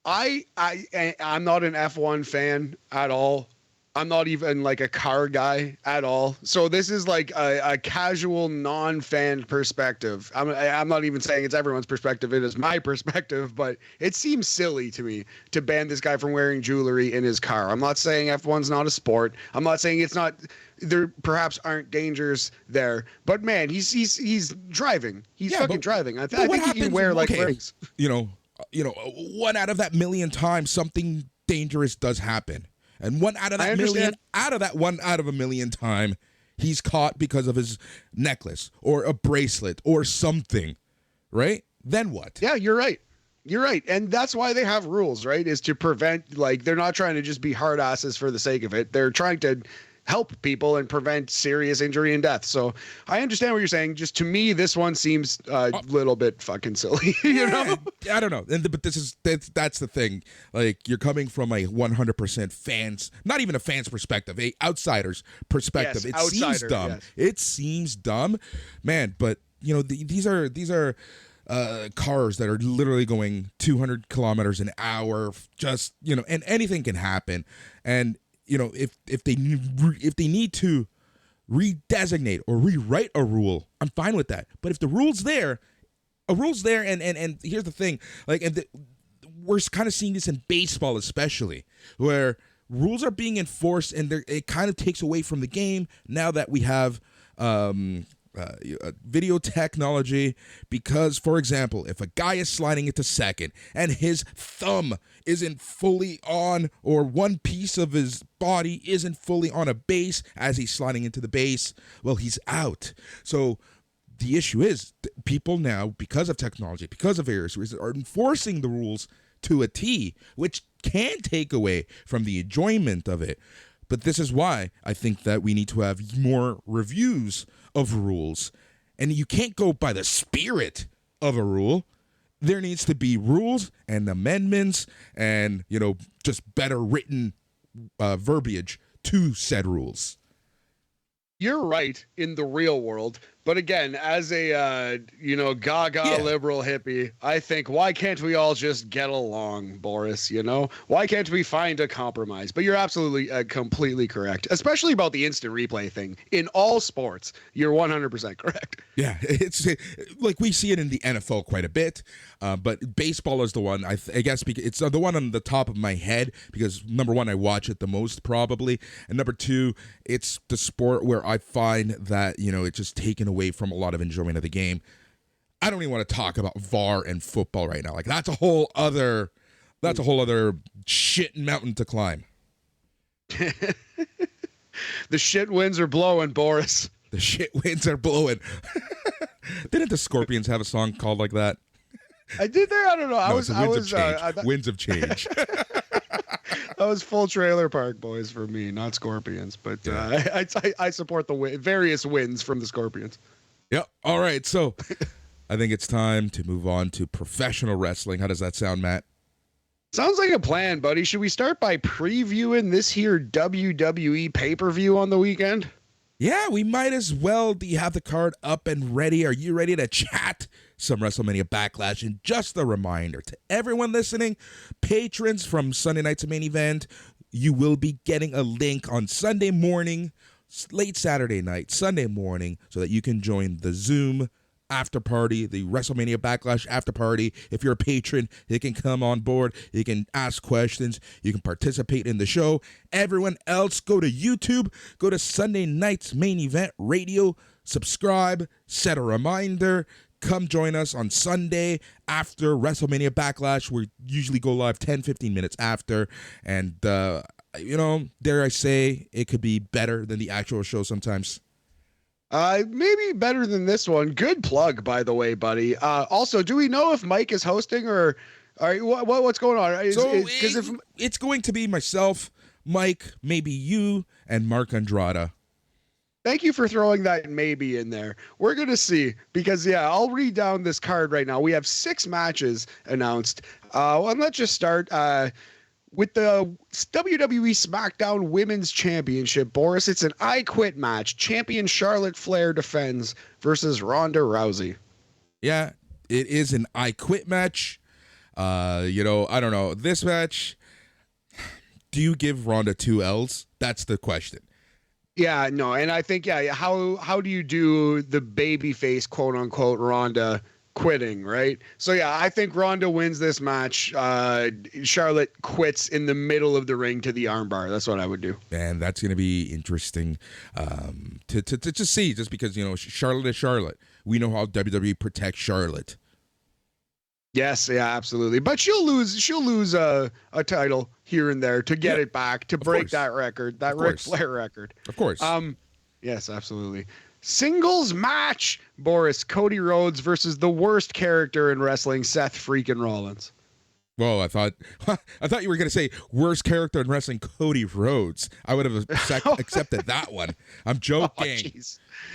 I'm not an F1 fan at all. I'm not even like a car guy at all. So this is like a casual non-fan perspective. I'm not even saying it's everyone's perspective. It is my perspective, but it seems silly to me to ban this guy from wearing jewelry in his car. I'm not saying F1's not a sport. I'm not saying it's not, there perhaps aren't dangers there, but man, he's driving. He's fucking driving. I think he can wear like rings. 1 out of that million times something dangerous does happen. And 1 out of that million, out of that 1 out of a million time, he's caught because of his necklace or a bracelet or something, right? Then what? Yeah, you're right. You're right. And that's why they have rules, right? Is to prevent, like, they're not trying to just be hard asses for the sake of it. They're trying to help people and prevent serious injury and death. So I understand what you're saying. Just to me, this one seems a little bit fucking silly. I don't know. But that's the thing. Like, you're coming from a 100% fans, not even a fan's perspective, a outsider's perspective. Yes, it seems dumb. Yes. It seems dumb, man. But these are cars that are literally going 200 kilometers an hour. Just and anything can happen. And if they need to redesignate or rewrite a rule, I'm fine with that. But if the rule's there, and here's the thing, like, we're kind of seeing this in baseball, especially, where rules are being enforced, and it kind of takes away from the game now that we have video technology. Because, for example, if a guy is sliding into second and his thumb isn't fully on, or one piece of his body isn't fully on a base as he's sliding into the base, well, he's out. So the issue is people now, because of technology, because of various reasons, are enforcing the rules to a T, which can take away from the enjoyment of it. But this is why I think that we need to have more reviews of rules. And you can't go by the spirit of a rule. There needs to be rules and amendments and, just better written verbiage to said rules. You're right in the real world. But again, as a, gaga liberal hippie, I think, why can't we all just get along, Boris? Why can't we find a compromise? But you're absolutely completely correct, especially about the instant replay thing. In all sports, you're 100% correct. Yeah, it's like we see it in the NFL quite a bit, but baseball is the one, I guess, because it's the one on the top of my head, because number one, I watch it the most probably, and number two, it's the sport where I find that, it's just taken away from a lot of enjoyment of the game. I don't even want to talk about VAR and football right now. Like, that's a whole other shit mountain to climb. The shit winds are blowing, Boris. The shit winds are blowing. Didn't the Scorpions have a song called like that? I did there. I don't know. Winds of Change. That was Full Trailer Park Boys for me, not Scorpions. But yeah. I support the various wins from the Scorpions. Yep. All right. So I think it's time to move on to professional wrestling. How does that sound, Matt? Sounds like a plan, buddy. Should we start by previewing this here WWE pay-per-view on the weekend? Yeah, we might as well. Do you have the card up and ready? Are you ready to chat some WrestleMania Backlash? And just a reminder to everyone listening, patrons from Sunday night's main event, you will be getting a link on Sunday morning, late Saturday night, Sunday morning, so that you can join the Zoom after party, the WrestleMania Backlash after party. If you're a patron, you can come on board, you can ask questions, you can participate in the show. Everyone else, go to YouTube, go to Sunday night's main event radio, subscribe, set a reminder, come join us on Sunday after WrestleMania Backlash. We usually go live 10, 15 minutes after. And, dare I say, it could be better than the actual show sometimes. Maybe better than this one. Good plug, by the way, buddy. Also, do we know if Mike is hosting or what's going on? It's going to be myself, Mike, maybe you, and Mark Andrada. Thank you for throwing that maybe in there. We're going to see because, I'll read down this card right now. We have 6 matches announced. And let's just start with the WWE SmackDown Women's Championship. Boris, it's an I Quit match. Champion Charlotte Flair defends versus Ronda Rousey. Yeah, it is an I Quit match. I don't know. This match, do you give Ronda 2 L's? That's the question. Yeah, no, and I think, how do you do the babyface, quote unquote, Ronda quitting, right? So, I think Ronda wins this match. Charlotte quits in the middle of the ring to the armbar. That's what I would do. Man, that's going to be interesting to just see, just because, Charlotte is Charlotte. We know how WWE protects Charlotte. Yes, absolutely. But she'll lose a title here and there to get it back, to break that record, that Ric Flair record. Of course. Yes, absolutely. Singles match, Boris, Cody Rhodes versus the worst character in wrestling, Seth freaking Rollins. Whoa, I thought you were going to say worst character in wrestling, Cody Rhodes. I would have accepted that one. I'm joking.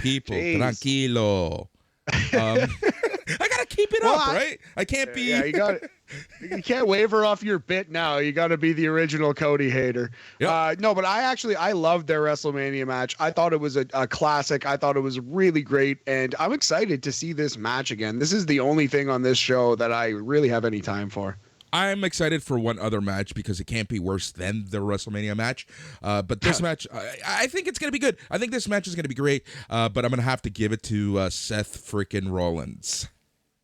People, tranquilo. I gotta keep it up, right? I can't be. Yeah, you can't waver off your bit now. You got to be the original Cody hater. Yep. No, but I loved their WrestleMania match. I thought it was a classic. I thought it was really great, and I'm excited to see this match again. This is the only thing on this show that I really have any time for. I'm excited for one other match because it can't be worse than the WrestleMania match. But this match, I think it's going to be good. I think this match is going to be great, but I'm going to have to give it to Seth freaking Rollins.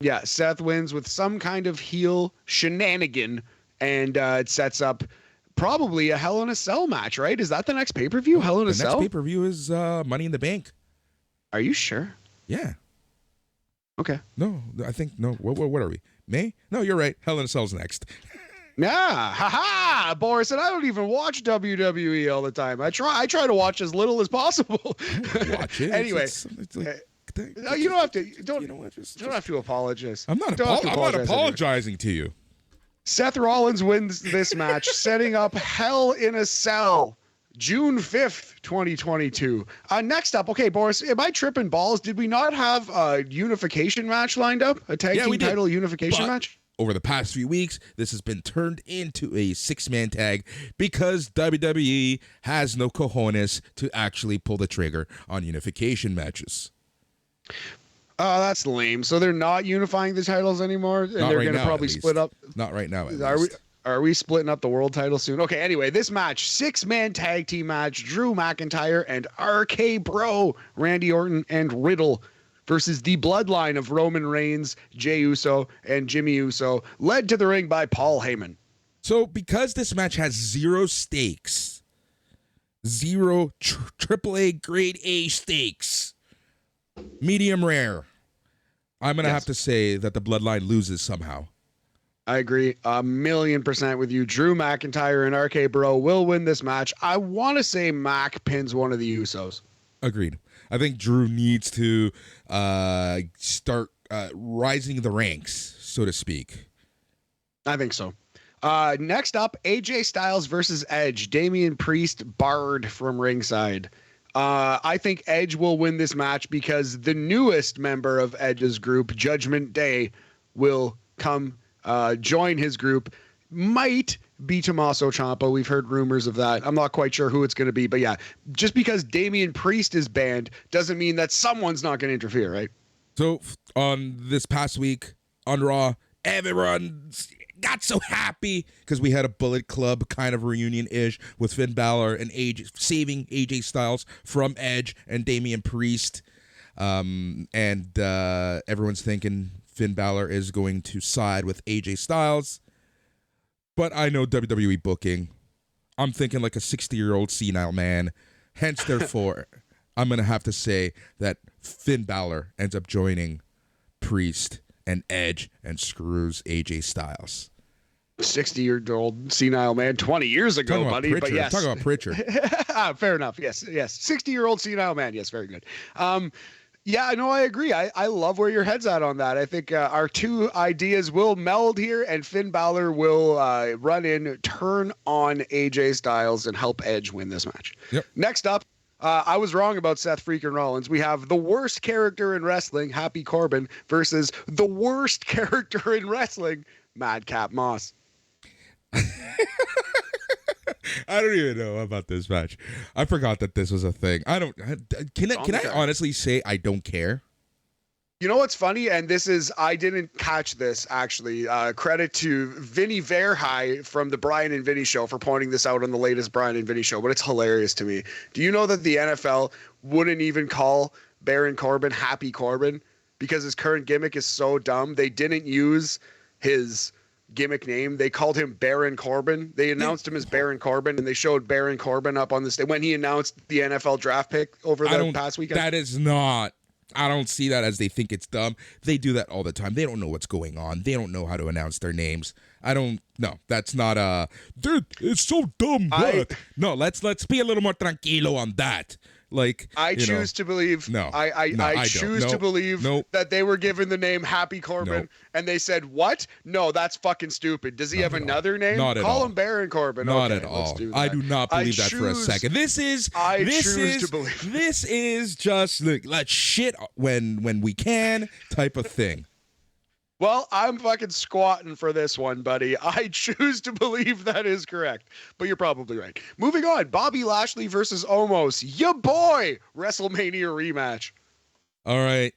Yeah, Seth wins with some kind of heel shenanigan, and it sets up probably a Hell in a Cell match, right? Is that the next pay-per-view, Hell in a Cell? The next pay-per-view is Money in the Bank. Are you sure? Yeah. Okay. No, I think, no. What are we? May? No, you're right. Hell in a Cell's next. Yeah, haha, Boris, and I don't even watch WWE all the time. I try to watch as little as possible. Watch it. Anyway, it's like, no, you don't have to. Don't have to apologize. I'm not apologizing to you. Seth Rollins wins this match, setting up Hell in a Cell, June 5th, 2022. Next up, okay, Boris, am I tripping balls? Did we not have a unification match lined up? A tag team title unification match? Over the past few weeks, this has been turned into a 6-man tag because WWE has no cojones to actually pull the trigger on unification matches. Oh, that's lame. So they're not unifying the titles anymore, and they're going to probably split up. Not right now. Are we splitting up the world title soon? Okay. Anyway, this match, 6-man tag team match: Drew McIntyre and RK Bro, Randy Orton and Riddle, versus the bloodline of Roman Reigns, Jey Uso, and Jimmy Uso, led to the ring by Paul Heyman. So, because this match has 0 stakes, 0 AAA grade A stakes, medium rare, I'm going to have to say that the bloodline loses somehow. I agree 1,000,000% with you. Drew McIntyre and RK Bro will win this match. I want to say Mac pins one of the Usos. Agreed. I think Drew needs to start rising the ranks, so to speak. I think so. Next up, AJ Styles versus Edge. Damian Priest barred from ringside. I think Edge will win this match because the newest member of Edge's group, Judgment Day, will come join his group. Might be Tommaso Ciampa. We've heard rumors of that. I'm not quite sure who it's going to be, but yeah, just because Damian Priest is banned doesn't mean that someone's not going to interfere, right? So on this past week on Raw, everyone got so happy because we had a Bullet Club kind of reunion-ish with Finn Balor and saving AJ Styles from Edge and Damian Priest. And everyone's thinking Finn Balor is going to side with AJ Styles. But I know WWE booking. I'm thinking like a 60-year-old senile man. Hence, therefore, I'm going to have to say that Finn Balor ends up joining Priest and Edge and screws AJ Styles. 60-year-old senile man 20 years ago, buddy. Pritchard. But yes. Talk about Pritchard. Fair enough. Yes. 60-year-old senile man. Yes, very good. Yeah, no, I agree. I love where your head's at on that. I think our two ideas will meld here, and Finn Balor will run in, turn on AJ Styles, and help Edge win this match. Yep. Next up, I was wrong about Seth freaking Rollins. We have the worst character in wrestling, Happy Corbin, versus the worst character in wrestling, Madcap Moss. I don't even know about this match. I forgot that this was a thing. Can I honestly say I don't care? You know what's funny? And I didn't catch this actually. Credit to Vinny Verhey from the Brian and Vinny show for pointing this out on the latest Brian and Vinny show, but it's hilarious to me. Do you know that the NFL wouldn't even call Baron Corbin Happy Corbin because his current gimmick is so dumb? They didn't use his gimmick name. They called him Baron Corbin. They announced him as Baron Corbin, and they showed Baron Corbin up on the stage when he announced the NFL draft pick over the past weekend. That is not. I don't see that as they think it's dumb. They do that all the time. They don't know what's going on. They don't know how to announce their names. No, that's not dude, it's so dumb. No, let's be a little more tranquilo on that. Like I choose to believe. No, I choose to believe that they were given the name Happy Corbin, and they said, "What? No, that's fucking stupid. Does he have another name? Not at all. Call him Baron Corbin." Not okay, at all. Do I do not believe that for a second. This is just like let's shit when we can type of thing. Well, I'm fucking squatting for this one, buddy. I choose to believe that is correct, but you're probably right. Moving on, Bobby Lashley versus Omos. Ya boy! WrestleMania rematch. All right.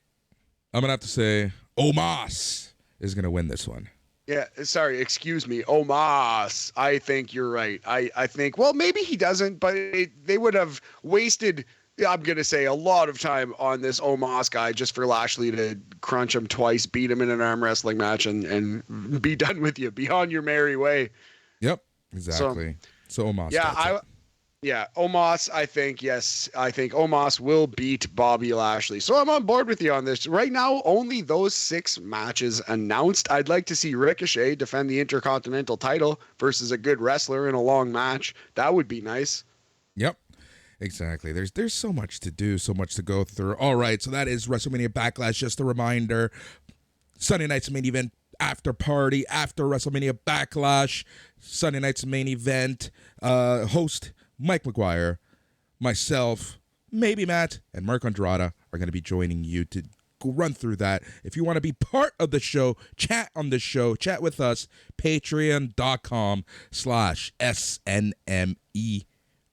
I'm going to have to say Omos is going to win this one. Yeah, sorry, excuse me. Omos. I think you're right. I think, well, maybe he doesn't, but they would have wasted, I'm going to say, a lot of time on this Omos guy just for Lashley to crunch him twice, beat him in an arm wrestling match, and be done with you. Be on your merry way. Yep, exactly. So Omos. Yeah, Omos, I think Omos will beat Bobby Lashley. So I'm on board with you on this. Right now, only those 6 matches announced. I'd like to see Ricochet defend the Intercontinental title versus a good wrestler in a long match. That would be nice. Yep. Exactly. There's so much to do, so much to go through. All right, so that is WrestleMania Backlash. Just a reminder, Sunday night's main event after party after WrestleMania Backlash. Sunday night's main event. Host Mike McGuire, myself, maybe Matt, and Mark Andrada are going to be joining you to run through that. If you want to be part of the show, chat on the show, chat with us, patreon.com/SNME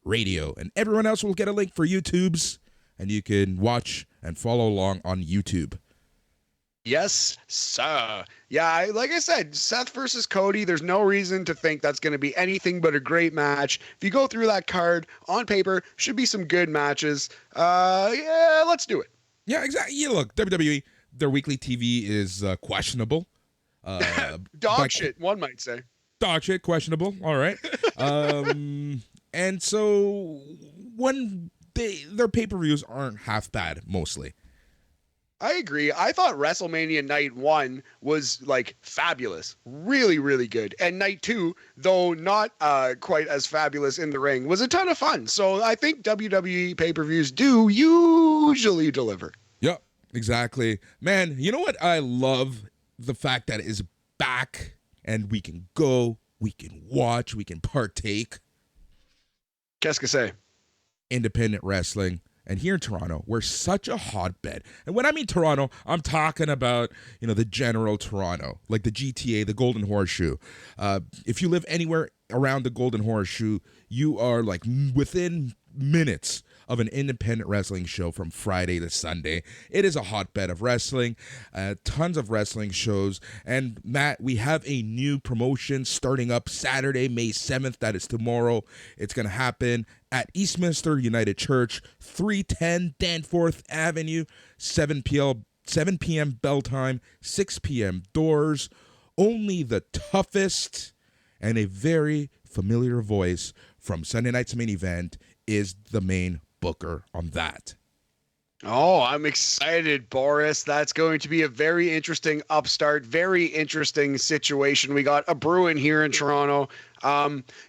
radio, and everyone else will get a link for YouTube's, and you can watch and follow along on YouTube. Yes, sir. Yeah, like I said, Seth versus Cody, there's no reason to think that's going to be anything but a great match. If you go through that card, on paper, should be some good matches. Yeah, let's do it. Yeah, exactly. Yeah, look, WWE, their weekly TV is questionable. Dog shit, one might say. Dog shit, questionable. All right. And so when their pay-per-views aren't half bad, mostly. I agree. I thought WrestleMania Night 1 was like fabulous. Really, really good. And Night 2, though not quite as fabulous in the ring, was a ton of fun. So I think WWE pay-per-views do usually deliver. Yep, exactly. Man, you know what? I love the fact that it is back and we can go, we can watch, we can partake. Qu'est-ce que c'est? Independent wrestling. And here in Toronto, we're such a hotbed. And when I mean Toronto, I'm talking about, the general Toronto, like the GTA, the Golden Horseshoe. If you live anywhere around the Golden Horseshoe, you are like within minutes of an independent wrestling show from Friday to Sunday. It is a hotbed of wrestling, tons of wrestling shows. And Matt, we have a new promotion starting up Saturday, May 7th. That is tomorrow. It's going to happen at Eastminster United Church, 310 Danforth Avenue, 7 p.m. bell time, 6 p.m. doors. Only the toughest and a very familiar voice from Sunday night's main event is the main booker on that. Oh, I'm excited, Boris. That's going to be a very interesting upstart, very interesting situation. We got a Bruin here in Toronto.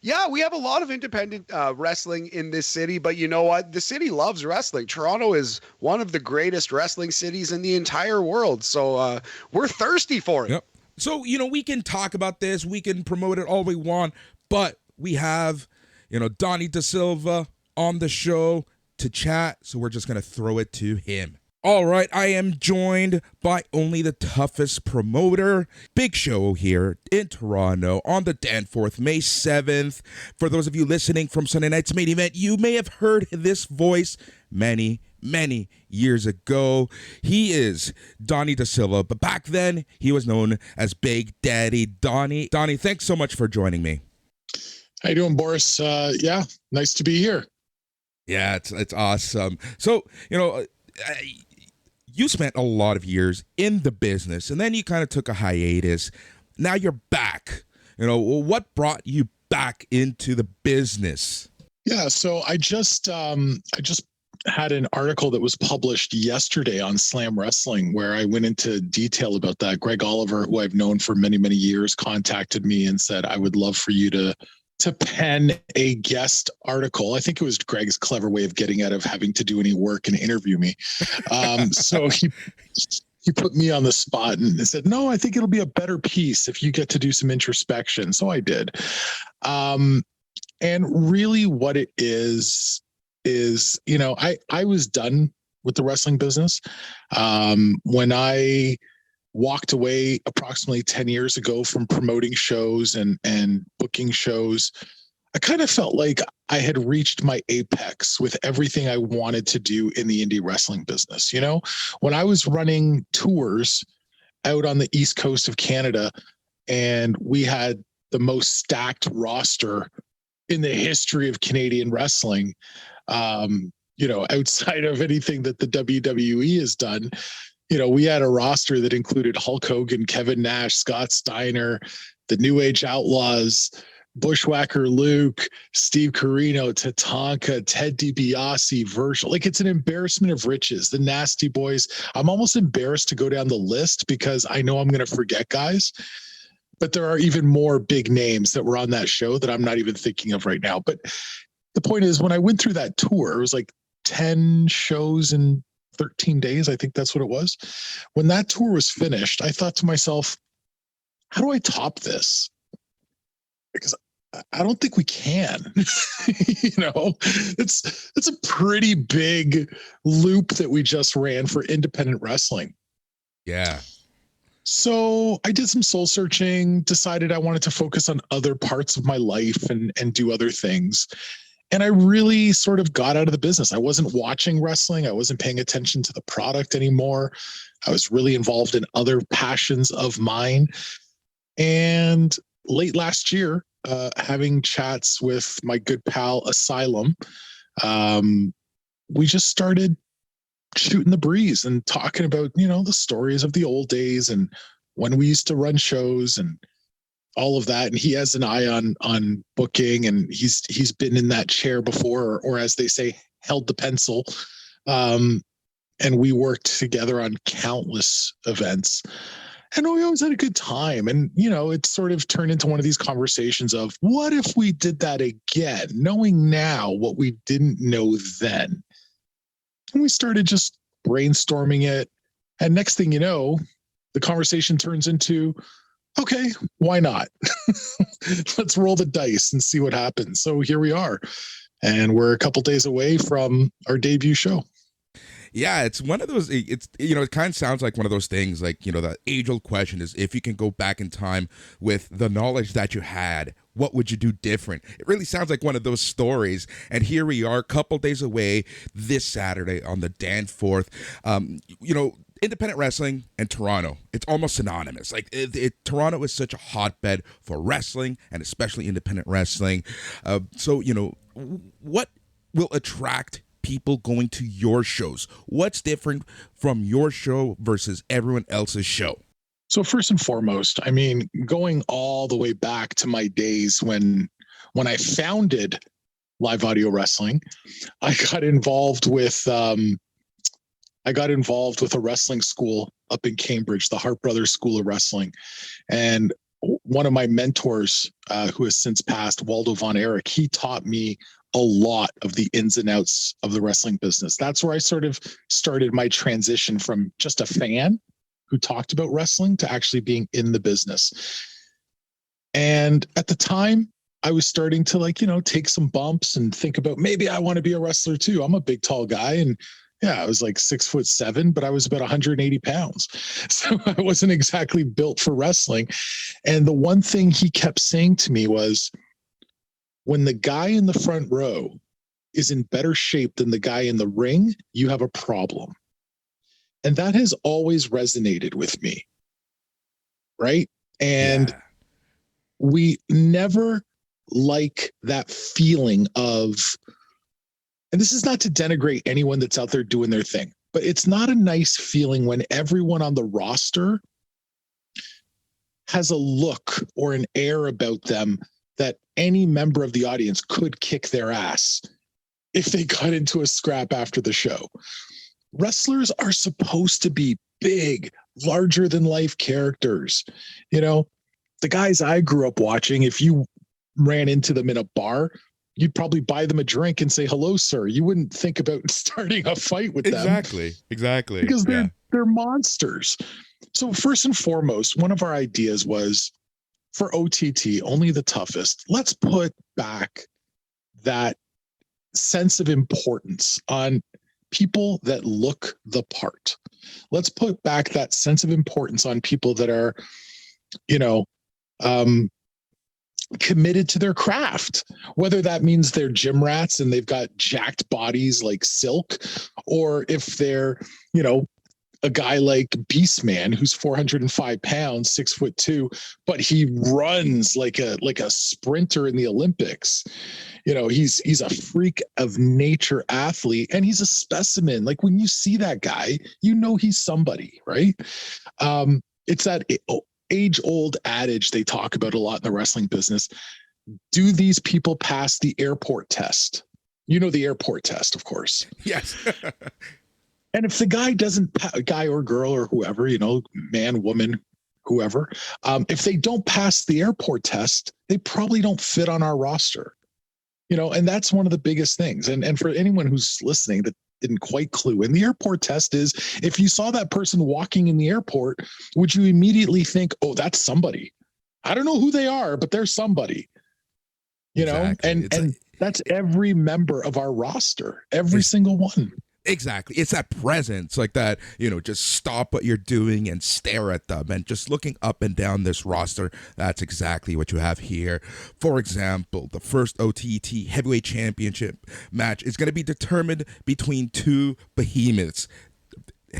Yeah, we have a lot of independent wrestling in this city, but you know what? The city loves wrestling. Toronto is one of the greatest wrestling cities in the entire world, so we're thirsty for it. Yep. So, we can talk about this, we can promote it all we want, but we have, Donnie DaSilva on the show to chat, so we're just going to throw it to him. All right, I am joined by only the toughest promoter. Big show here in Toronto on the Danforth, May 7th. For those of you listening from Sunday night's main event, you may have heard this voice many years ago. He is Donnie DaSilva, but back then he was known as Big Daddy Donnie. Donnie, thanks so much for joining me. How you doing, Boris? Yeah, nice to be here. Yeah, it's awesome. So, you spent a lot of years in the business, and then you kind of took a hiatus. Now you're back. What brought you back into the business? Yeah, so I just had an article that was published yesterday on Slam Wrestling where I went into detail about that. Greg Oliver, who I've known for many years, contacted me and said, I would love for you to pen a guest article. I think it was Greg's clever way of getting out of having to do any work and interview me. So he put me on the spot and said, no, I think it'll be a better piece if you get to do some introspection. So I did. And really what it is, I was done with the wrestling business. When I walked away approximately 10 years ago from promoting shows and booking shows, I kind of felt like I had reached my apex with everything I wanted to do in the indie wrestling business. When I was running tours out on the East Coast of Canada, and we had the most stacked roster in the history of Canadian wrestling, outside of anything that the WWE has done, we had a roster that included Hulk Hogan, Kevin Nash, Scott Steiner, the New Age Outlaws, Bushwhacker Luke, Steve Corino, Tatanka, Ted DiBiase, Virgil. Like, it's an embarrassment of riches. The Nasty Boys. I'm almost embarrassed to go down the list because I know I'm going to forget guys. But there are even more big names that were on that show that I'm not even thinking of right now. But the point is, when I went through that tour, it was like 10 shows in 13 days. I think that's what it was. When that tour was finished, I thought to myself, how do I top this? Because I don't think we can. It's a pretty big loop that we just ran for independent wrestling. Yeah. So I did some soul searching, decided I wanted to focus on other parts of my life and do other things. And I really sort of got out of the business. I wasn't watching wrestling. I wasn't paying attention to the product anymore. I was really involved in other passions of mine. And late last year, having chats with my good pal Asylum, we just started shooting the breeze and talking about, the stories of the old days and when we used to run shows and all of that. And he has an eye on booking, and he's been in that chair before, or as they say, held the pencil. And we worked together on countless events, and we always had a good time. And, it sort of turned into one of these conversations of, what if we did that again, knowing now what we didn't know then? And we started just brainstorming it. And next thing you know, the conversation turns into, okay, why not? Let's roll the dice and see what happens. So here we are. And we're a couple days away from our debut show. Yeah, it's one of those, it kind of sounds like one of those things, like, the age-old question is, if you can go back in time with the knowledge that you had, what would you do different? It really sounds like one of those stories. And here we are, a couple days away this Saturday on the Danforth. Independent wrestling and Toronto, it's almost synonymous. Like, Toronto is such a hotbed for wrestling, and especially independent wrestling. So what will attract people going to your shows? What's different from your show versus everyone else's show? So first and foremost, going all the way back to my days when I founded Live Audio Wrestling, I got involved with I got involved with a wrestling school up in Cambridge, the Hart Brothers School of Wrestling. And one of my mentors, who has since passed, Waldo Von Erich, he taught me a lot of the ins and outs of the wrestling business. That's where I sort of started my transition from just a fan who talked about wrestling to actually being in the business. And at the time, I was starting to take some bumps and think about maybe I want to be a wrestler too. I'm a big, tall guy. And yeah, I was like 6'7", but I was about 180 pounds. So I wasn't exactly built for wrestling. And the one thing he kept saying to me was, when the guy in the front row is in better shape than the guy in the ring, you have a problem. And that has always resonated with me. Right. And we never like that feeling of, and this is not to denigrate anyone that's out there doing their thing, but it's not a nice feeling when everyone on the roster has a look or an air about them that any member of the audience could kick their ass if they got into a scrap after the show. Wrestlers are supposed to be big, larger than life characters. The guys I grew up watching, if you ran into them in a bar, you'd probably buy them a drink and say, hello, sir. You wouldn't think about starting a fight with them. Exactly. Because they're monsters. So first and foremost, one of our ideas was, for OTT, only the toughest, let's put back that sense of importance on people that look the part. Let's put back that sense of importance on people that are, committed to their craft, whether that means they're gym rats and they've got jacked bodies like Silk, or if they're, a guy like Beastman who's 405 pounds, 6'2", but he runs like a sprinter in the Olympics. He's a freak of nature athlete, and he's a specimen. Like, when you see that guy, he's somebody, right? It's that age-old adage they talk about a lot in the wrestling business. Do these people pass the airport test? The airport test, of course. Yes. And if the guy doesn't, guy or girl or whoever, man, woman, whoever, if they don't pass the airport test, they probably don't fit on our roster. And that's one of the biggest things. And for anyone who's listening that didn't quite clue in, the airport test is, if you saw that person walking in the airport, would you immediately think, oh, that's somebody? I don't know who they are, but they're somebody. And that's every member of our roster, every single one. Exactly. It's that presence, like that, just stop what you're doing and stare at them. And just looking up and down this roster, that's exactly what you have here. For example, the first OTT Heavyweight Championship match is going to be determined between two behemoths.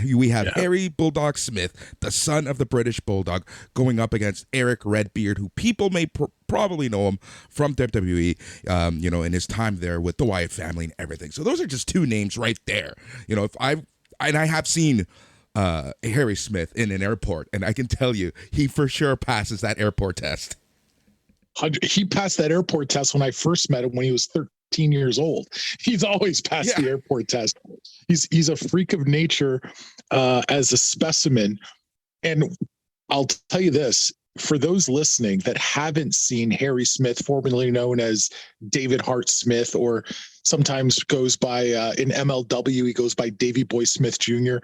We have Harry Bulldog Smith, the son of the British Bulldog, going up against Eric Redbeard, who people may probably know him from WWE, in his time there with the Wyatt family and everything. So those are just two names right there. I have seen Harry Smith in an airport, and I can tell you, he for sure passes that airport test. He passed that airport test when I first met him when he was 13 years old. He's always passed the airport test. He's a freak of nature as a specimen. And I'll tell you this, for those listening that haven't seen Harry Smith, formerly known as David Hart Smith, or sometimes goes by in MLW, he goes by Davey Boy Smith Jr.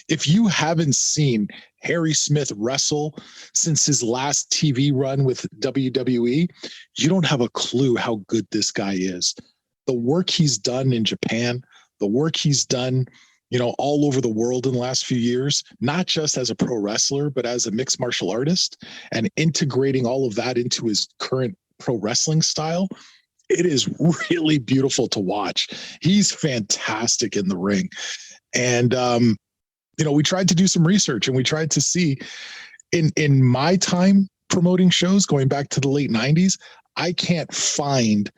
If you haven't seen Harry Smith wrestle since his last TV run with WWE, you don't have a clue how good this guy is. The work he's done in Japan, the work he's done, all over the world in the last few years, not just as a pro wrestler, but as a mixed martial artist, and integrating all of that into his current pro wrestling style. It is really beautiful to watch. He's fantastic in the ring. And, we tried to do some research, and we tried to see in my time promoting shows going back to the late 90s, I can't find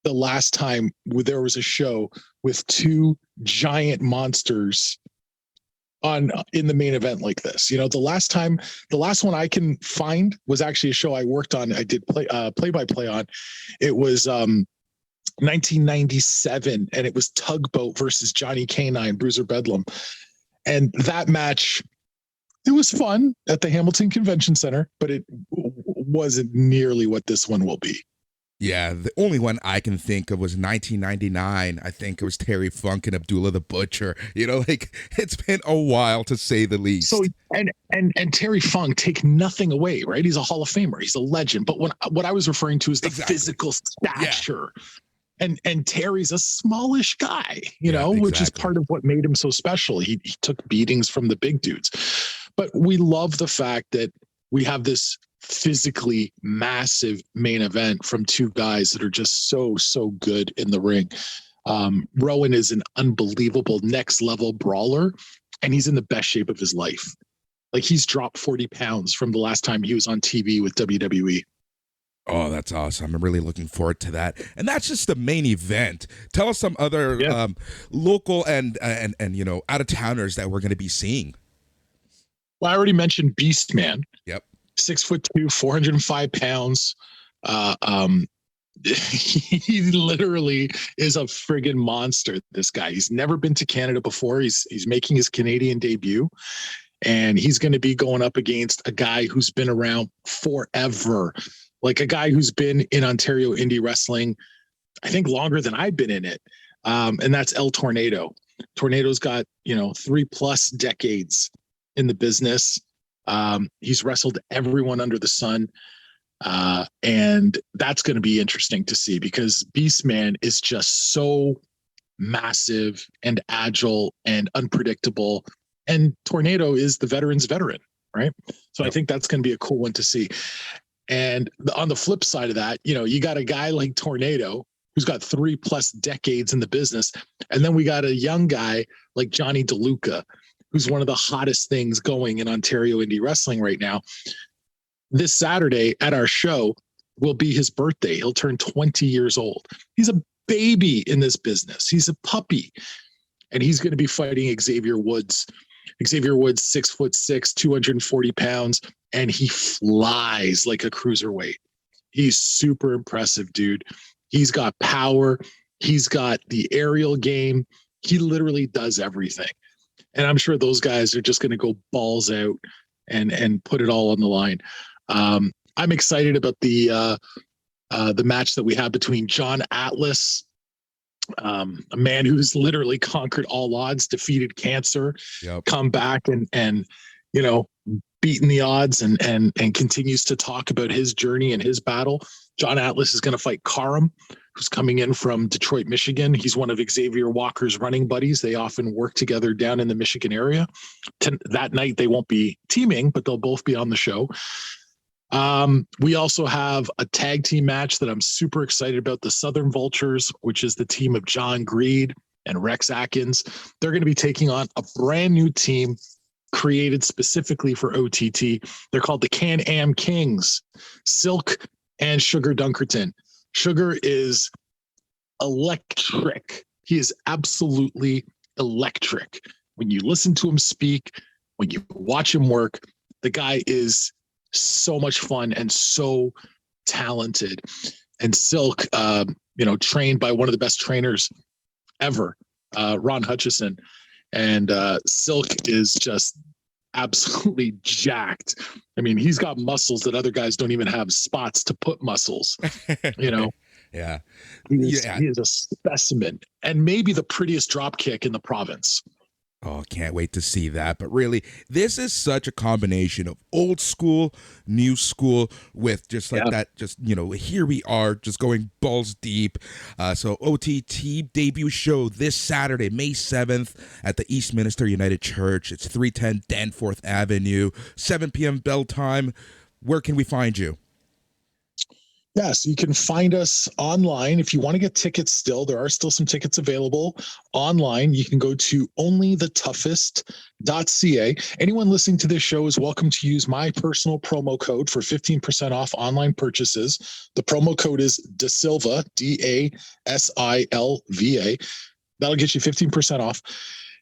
the last time there was a show with two giant monsters in the main event like this. The last one I can find was actually a show I worked on. I did play-by-play on. It was 1997, and it was Tugboat versus Johnny Canine, Bruiser Bedlam. And that match, it was fun at the Hamilton Convention Center, but it wasn't nearly what this one will be. Yeah, the only one I can think of was 1999. I think it was Terry Funk and Abdullah the Butcher. Like, it's been a while, to say the least. So and Terry Funk, take nothing away, right? He's a Hall of Famer. He's a legend. But what I was referring to is the physical stature. Yeah. And Terry's a smallish guy, which is part of what made him so special. He took beatings from the big dudes. But we love the fact that we have this physically massive main event from two guys that are just so good in the ring. Rowan is an unbelievable next level brawler, and he's in the best shape of his life. Like, he's dropped 40 pounds from the last time he was on TV with WWE. Oh, that's awesome. I'm really looking forward to that. And that's just the main event. Tell us some other local and out of towners that we're going to be seeing. Well, I already mentioned Beastman. Yep. 6'2", 405 pounds. He literally is a friggin' monster, this guy. He's never been to Canada before. He's making his Canadian debut, and he's going to be going up against a guy who's been around forever, like a guy who's been in Ontario indie wrestling, I think, longer than I've been in it. And that's El Tornado. Tornado's got, 3+ decades in the business. He's wrestled everyone under the sun. And that's going to be interesting to see, because Beastman is just so massive and agile and unpredictable. And Tornado is the veteran's veteran, right? So I think that's going to be a cool one to see. And on the flip side of that, you got a guy like Tornado who's got 3+ decades in the business. And then we got a young guy like Johnny DeLuca, who's one of the hottest things going in Ontario indie wrestling right now. This Saturday at our show will be his birthday. He'll turn 20 years old. He's a baby in this business. He's a puppy. And he's going to be fighting Xavier Woods. Xavier Woods, 6'6", 240 pounds, and he flies like a cruiserweight. He's super impressive, dude. He's got power. He's got the aerial game. He literally does everything. And I'm sure those guys are just going to go balls out and put it all on the line. I'm excited about the match that we have between John Atlas, a man who's literally conquered all odds, defeated cancer, come back and beaten the odds and continues to talk about his journey and his battle. John Atlas is going to fight Karam, who's coming in from Detroit, Michigan. He's one of Xavier Walker's running buddies. They often work together down in the Michigan area. That night, they won't be teaming, but they'll both be on the show. We also have a tag team match that I'm super excited about. The Southern Vultures, which is the team of John Greed and Rex Atkins. They're going to be taking on a brand new team created specifically for OTT. They're called the Can-Am Kings, Silk and Sugar Dunkerton. Sugar is electric. He is absolutely electric. When you listen to him speak, when you watch him work, the guy is so much fun and so talented. And Silk, trained by one of the best trainers ever, Ron Hutchison. And Silk is just absolutely jacked. I mean, he's got muscles that other guys don't even have spots to put muscles, Yeah. He is a specimen, and maybe the prettiest drop kick in the province. Oh, can't wait to see that. But really, this is such a combination of old school, new school, with just like that, just, here we are just going balls deep. So OTT debut show this Saturday, May 7th at the Eastminster United Church. It's 310 Danforth Avenue, 7 p.m. bell time. Where can we find you? Yes, you can find us online. If you want to get tickets still, there are still some tickets available online. You can go to onlythetoughest.ca. Anyone listening to this show is welcome to use my personal promo code for 15% off online purchases. The promo code is DaSilva, DASILVA. That'll get you 15% off.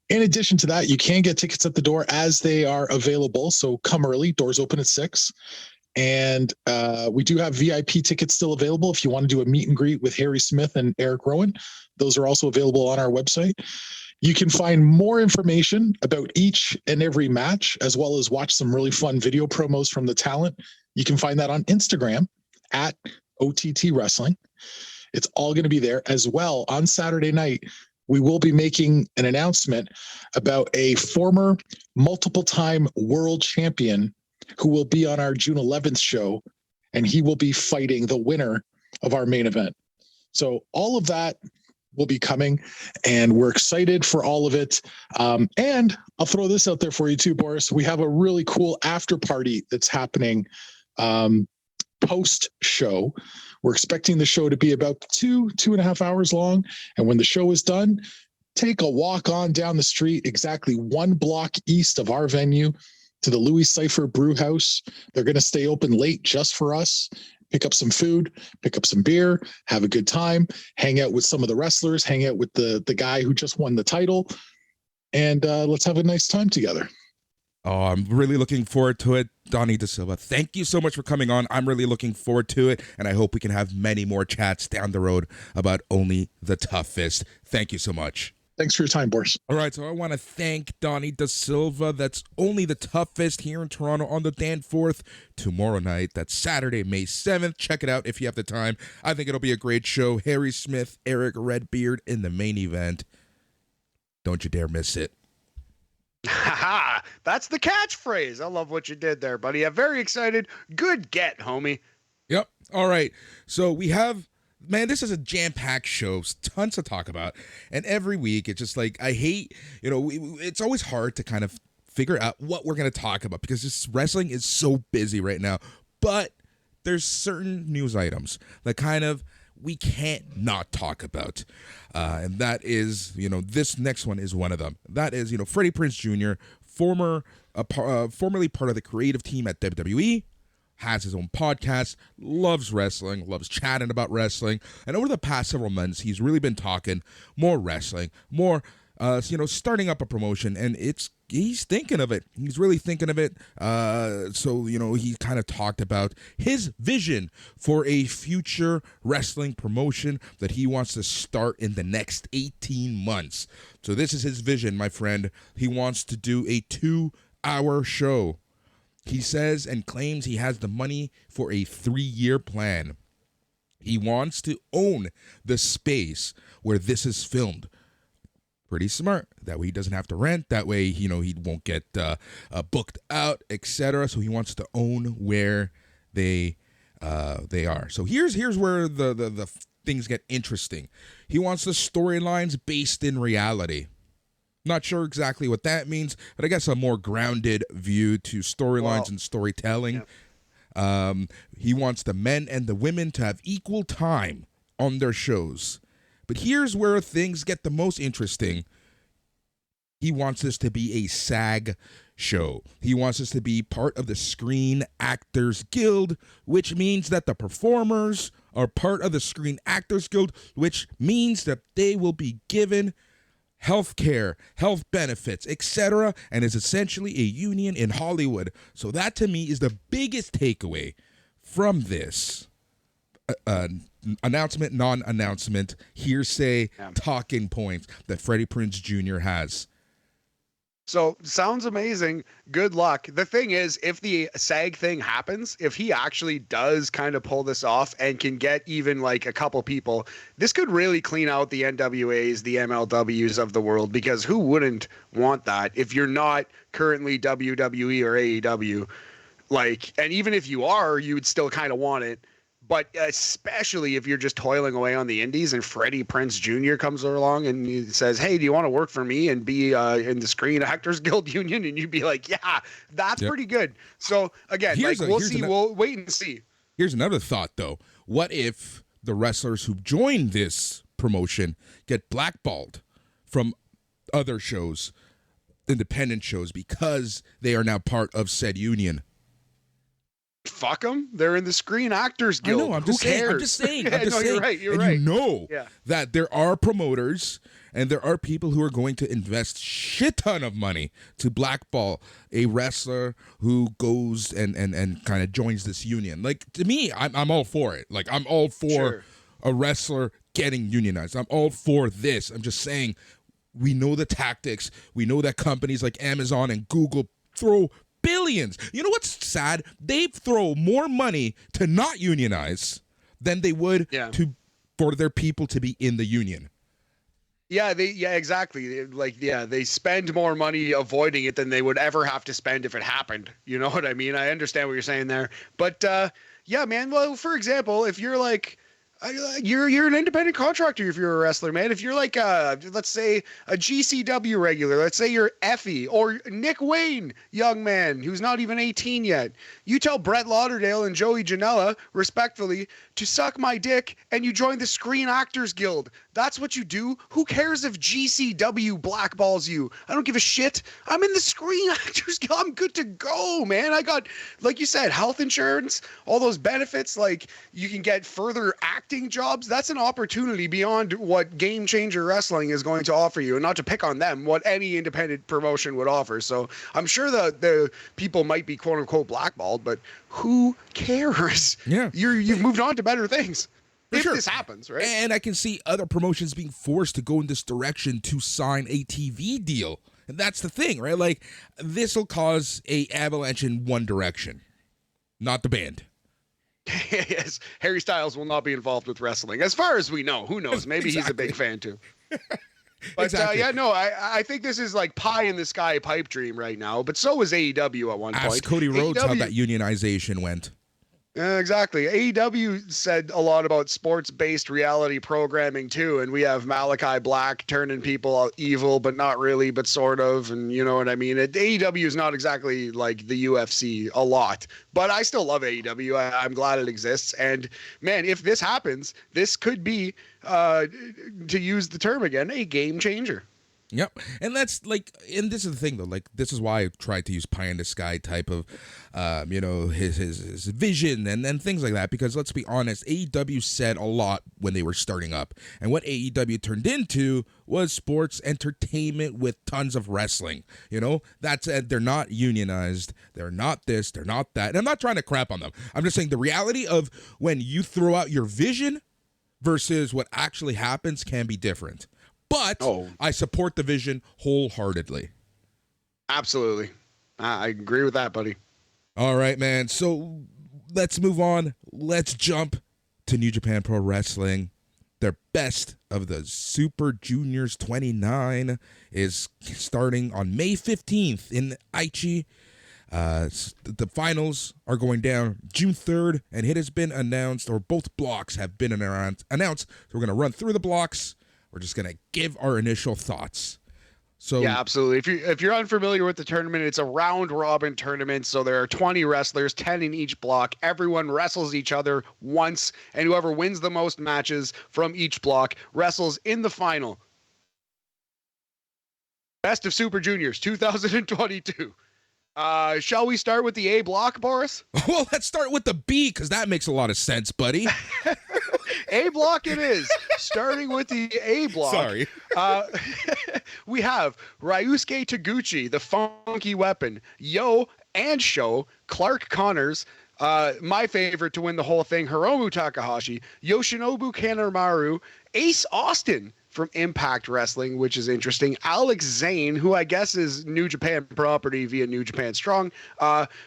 In addition to that, you can get tickets at the door as they are available. So come early. Doors open at 6. And we do have VIP tickets still available if you want to do a meet and greet with Harry Smith and Eric Rowan. Those are also available on our website. You can find more information about each and every match, as well as watch some really fun video promos from the talent. You can find that on Instagram at OTT Wrestling. It's all going to be there. As well, on Saturday night, we will be making an announcement about a former multiple-time world champion who will be on our June 11th show, and he will be fighting the winner of our main event. So all of that will be coming, and we're excited for all of it. And I'll throw this out there for you too, Boris. We have a really cool after party that's happening post show. We're expecting the show to be about 2.5 hours long. And when the show is done, take a walk on down the street, exactly 1 block east of our venue, to the Louis Cypher Brew House. They're going to stay open late just for us. Pick up some food, pick up some beer, have a good time, hang out with some of the wrestlers, hang out with the guy who just won the title, and let's have a nice time together. Oh, I'm really looking forward to it. Donnie DaSilva, thank you so much for coming on. I'm really looking forward to it, and I hope we can have many more chats down the road about Only the Toughest. Thank you so much. Thanks for your time, Boris. All right, so I want to thank Donnie DaSilva. That's Only the Toughest here in Toronto on the Danforth tomorrow night. That's Saturday, May 7th. Check it out if you have the time. I think it'll be a great show. Harry Smith, Eric Redbeard in the main event. Don't you dare miss it. Haha, that's the catchphrase. I love what you did there, buddy. I'm very excited. Good get, homie. Yep. All right. So we have, man, this is a jam-packed show. Tons to talk about. And every week, it's just like, I hate, it's always hard to kind of figure out what we're going to talk about because this wrestling is so busy right now. But there's certain news items that kind of we can't not talk about. And that is, this next one is one of them. That is, Freddie Prinze Jr., formerly part of the creative team at WWE, has his own podcast, loves wrestling, loves chatting about wrestling. And over the past several months, he's really been talking more wrestling, more, starting up a promotion. And he's thinking of it. He's really thinking of it. So he kind of talked about his vision for a future wrestling promotion that he wants to start in the next 18 months. So this is his vision, my friend. He wants to do a 2-hour show. He says and claims he has the money for a 3-year plan. He wants to own the space where this is filmed. Pretty smart. That way he doesn't have to rent. That way, he won't get booked out, etc. So he wants to own where they are. So here's where the things get interesting. He wants the storylines based in reality. Not sure exactly what that means, but I guess a more grounded view to storylines and storytelling. Yep. He wants the men and the women to have equal time on their shows. But here's where things get the most interesting. He wants this to be a SAG show. He wants this to be part of the Screen Actors Guild, which means that the performers are part of the Screen Actors Guild, which means that they will be given health care, health benefits, etc., and is essentially a union in Hollywood. So that, to me, is the biggest takeaway from this announcement, non-announcement, hearsay, talking points that Freddie Prinze Jr. has. So sounds amazing. Good luck. The thing is, if the SAG thing happens, if he actually does kind of pull this off and can get even like a couple people, this could really clean out the NWAs, the MLWs of the world, because who wouldn't want that if you're not currently WWE or AEW? And even if you are, you would still kind of want it. But especially if you're just toiling away on the indies and Freddie Prinze Jr. comes along and he says, hey, do you want to work for me and be in the Screen Actors Guild Union? And you'd be like, yeah, that's pretty good. So, again, we'll wait and see. Here's another thought, though. What if the wrestlers who join this promotion get blackballed from other shows, independent shows, because they are now part of said union? Fuck them. They're in the Screen Actors Guild. I know. I'm just saying. You're right. You're right. That there are promoters and there are people who are going to invest shit ton of money to blackball a wrestler who goes and kind of joins this union. Like, to me, I'm all for it. Like, I'm all for a wrestler getting unionized. I'm all for this. I'm just saying, We know the tactics. We know that companies like Amazon and Google throw billions. You know what's sad? They throw more money to not unionize than they would for their people to be in the union. Yeah, exactly. Like, they spend more money avoiding it than they would ever have to spend if it happened. You know what I mean? I understand what you're saying there. But yeah, man. Well, for example, if you're like, you're an independent contractor if you're a wrestler, man. If you're like, let's say a GCW regular, let's say you're Effie or Nick Wayne, young man who's not even 18 yet. You tell Brett Lauderdale and Joey Janela, respectfully, to suck my dick, and you join the Screen Actors Guild. That's what you do. Who cares if GCW blackballs you? I don't give a shit. I'm in the Screen Actors Guild. I'm good to go, man. I got, like you said, health insurance, all those benefits. Like, you can get further acting jobs. That's an opportunity beyond what Game Changer Wrestling is going to offer you. And not to pick on them, what any independent promotion would offer. So I'm sure the people might be quote unquote blackballed, but who cares? Yeah. You've moved on to better things. For if sure. this happens, right? And I can see other promotions being forced to go in this direction to sign a TV deal. And that's the thing, right? Like, this will cause a avalanche in one direction, not the band. Yes, Harry Styles will not be involved with wrestling, as far as we know. Who knows? Maybe he's a big fan too. But Exactly. I think this is like pie in the sky pipe dream right now. But so was AEW at one point. Ask Cody Rhodes how AEW that unionization went. Exactly. AEW said a lot about sports-based reality programming too, and we have Malachi Black turning people evil, but not really, but sort of, and you know what I mean. AEW is not exactly like the UFC a lot, but I still love AEW. I'm glad it exists, and man, if this happens, this could be, to use the term again, a game changer. Yep. And that's like, and this is the thing though, like, this is why I tried to use pie in the sky type of, his vision and things like that, because let's be honest, AEW said a lot when they were starting up, and what AEW turned into was sports entertainment with tons of wrestling. You know, that's, they're not unionized. They're not this, they're not that. And I'm not trying to crap on them. I'm just saying the reality of when you throw out your vision versus what actually happens can be different. But I support the vision wholeheartedly. Absolutely. I agree with that, buddy. All right, man. So let's move on. Let's jump to New Japan Pro Wrestling. Their Best of the Super Juniors 29 is starting on May 15th in Aichi. The finals are going down June 3rd, and it has been announced, or both blocks have been announced. So we're going to run through the blocks. We're just going to give our initial thoughts. So yeah, absolutely. If you're unfamiliar with the tournament, it's a round robin tournament. So there are 20 wrestlers, 10 in each block. Everyone wrestles each other once, and whoever wins the most matches from each block wrestles in the final. Best of Super Juniors 2022. Shall we start with the A block, Boris? Well, let's start with the B, because that makes a lot of sense, buddy. A block it is. Starting with the A block. Sorry. We have Ryusuke Taguchi, the Funky Weapon, Yo and Sho, Clark Connors, my favorite to win the whole thing, Hiromu Takahashi, Yoshinobu Kanemaru, Ace Austin from Impact Wrestling, which is interesting, Alex Zane, who I guess is New Japan property via New Japan Strong,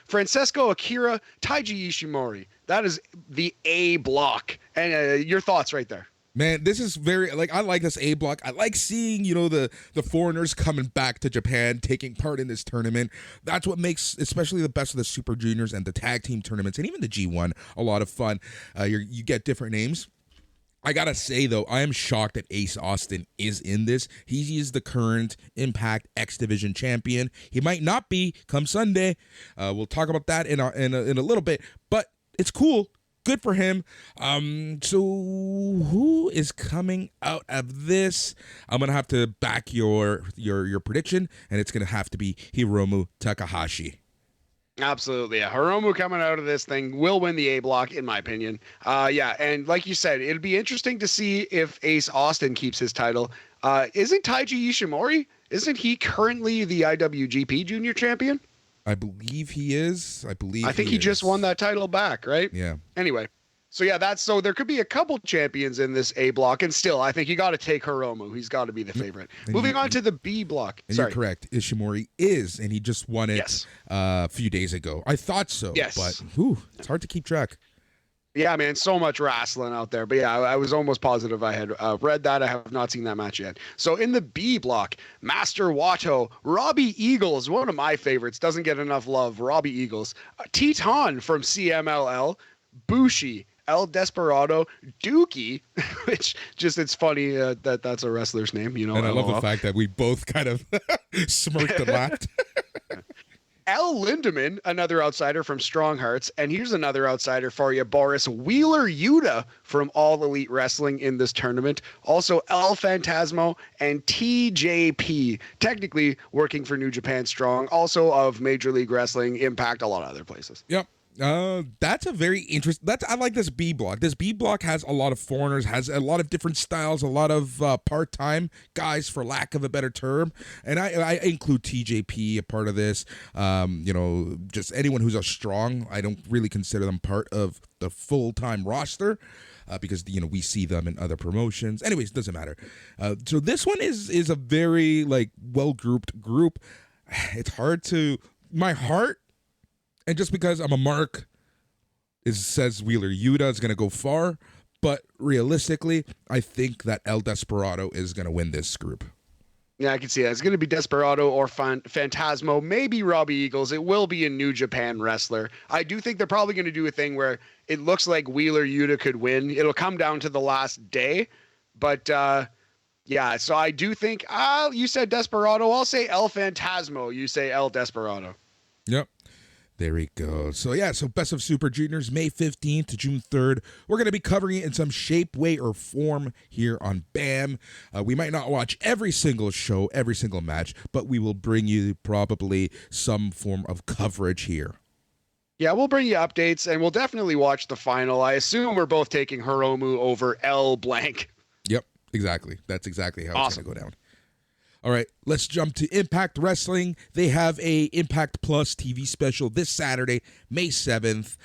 Francesco Akira, Taiji Ishimori. That is the A block. And your thoughts right there. Man, this is very, like, I like this A block. I like seeing, the foreigners coming back to Japan, taking part in this tournament. That's what makes, especially the Best of the Super Juniors and the tag team tournaments, and even the G1, a lot of fun. You get different names. I gotta say, though, I am shocked that Ace Austin is in this. He is the current Impact X Division champion. He might not be come Sunday. We'll talk about that in a little bit, but it's cool. Good for him. So who is coming out of this? I'm gonna have to back your prediction, and it's gonna have to be Hiromu Takahashi. Absolutely. Yeah. Hiromu coming out of this thing will win the A block, in my opinion. Yeah. And like you said, it'd be interesting to see if Ace Austin keeps his title. Isn't Taiji Ishimori? Isn't he currently the IWGP Junior Champion? I believe he is. I think he just won that title back, right? Yeah. Anyway, So yeah, so there could be a couple champions in this A block, and still, I think you got to take Hiromu. He's got to be the favorite. Moving on to the B block. And you're correct. Ishimori is, and he just won it a few days ago. I thought so, but it's hard to keep track. Yeah, man, so much wrestling out there. But yeah, I was almost positive I had read that. I have not seen that match yet. So in the B block, Master Wato, Robbie Eagles, one of my favorites, doesn't get enough love. Robbie Eagles, Teton from CMLL, Bushi, El Desperado, Dookie, which just, it's funny that that's a wrestler's name, you know. And I love the fact that we both kind of smirked and laughed. Al Lindemann, another outsider from Strong Hearts. And here's another outsider for you, Boris Wheeler Yuta from All Elite Wrestling in this tournament. Also El Phantasmo and TJP, technically working for New Japan Strong, also of Major League Wrestling, Impact, a lot of other places. Yep. That's a very interesting. I like this B block. This B block has a lot of foreigners, has a lot of different styles, a lot of part-time guys, for lack of a better term. And I include TJP a part of this. Just anyone who's a Strong. I don't really consider them part of the full-time roster. Because we see them in other promotions. Anyways, doesn't matter. So this one is a very well-grouped group. It's hard to my heart. And just because I'm a mark, says Wheeler Yuta is going to go far. But realistically, I think that El Desperado is going to win this group. Yeah, I can see that. It's going to be Desperado or Phantasmo, maybe Robbie Eagles. It will be a New Japan wrestler. I do think they're probably going to do a thing where it looks like Wheeler Yuta could win. It'll come down to the last day. But, yeah, so I do think, you said Desperado. I'll say El Phantasmo. You say El Desperado. Yep. There we go. So Best of Super Juniors, May 15th to June 3rd. We're going to be covering it in some shape, way, or form here on BAM. We might not watch every single show, every single match, but we will bring you probably some form of coverage here. Yeah, we'll bring you updates, and we'll definitely watch the final. I assume we're both taking Hiromu over L blank. Yep, exactly. That's exactly how it's going to go down. All right, let's jump to Impact Wrestling. They have a Impact Plus TV special this Saturday, May 7th.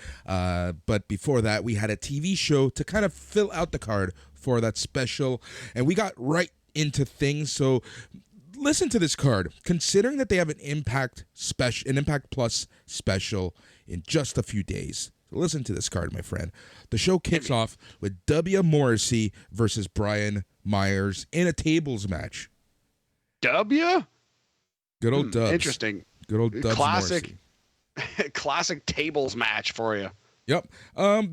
But before that, we had a TV show to kind of fill out the card for that special. And we got right into things. So listen to this card. Considering that they have an Impact Plus special in just a few days. So listen to this card, my friend. The show kicks off with W. Morrissey versus Brian Myers in a tables match. W? Good old Dubs. Interesting. Good old Dubs. Classic tables match for you. Yep.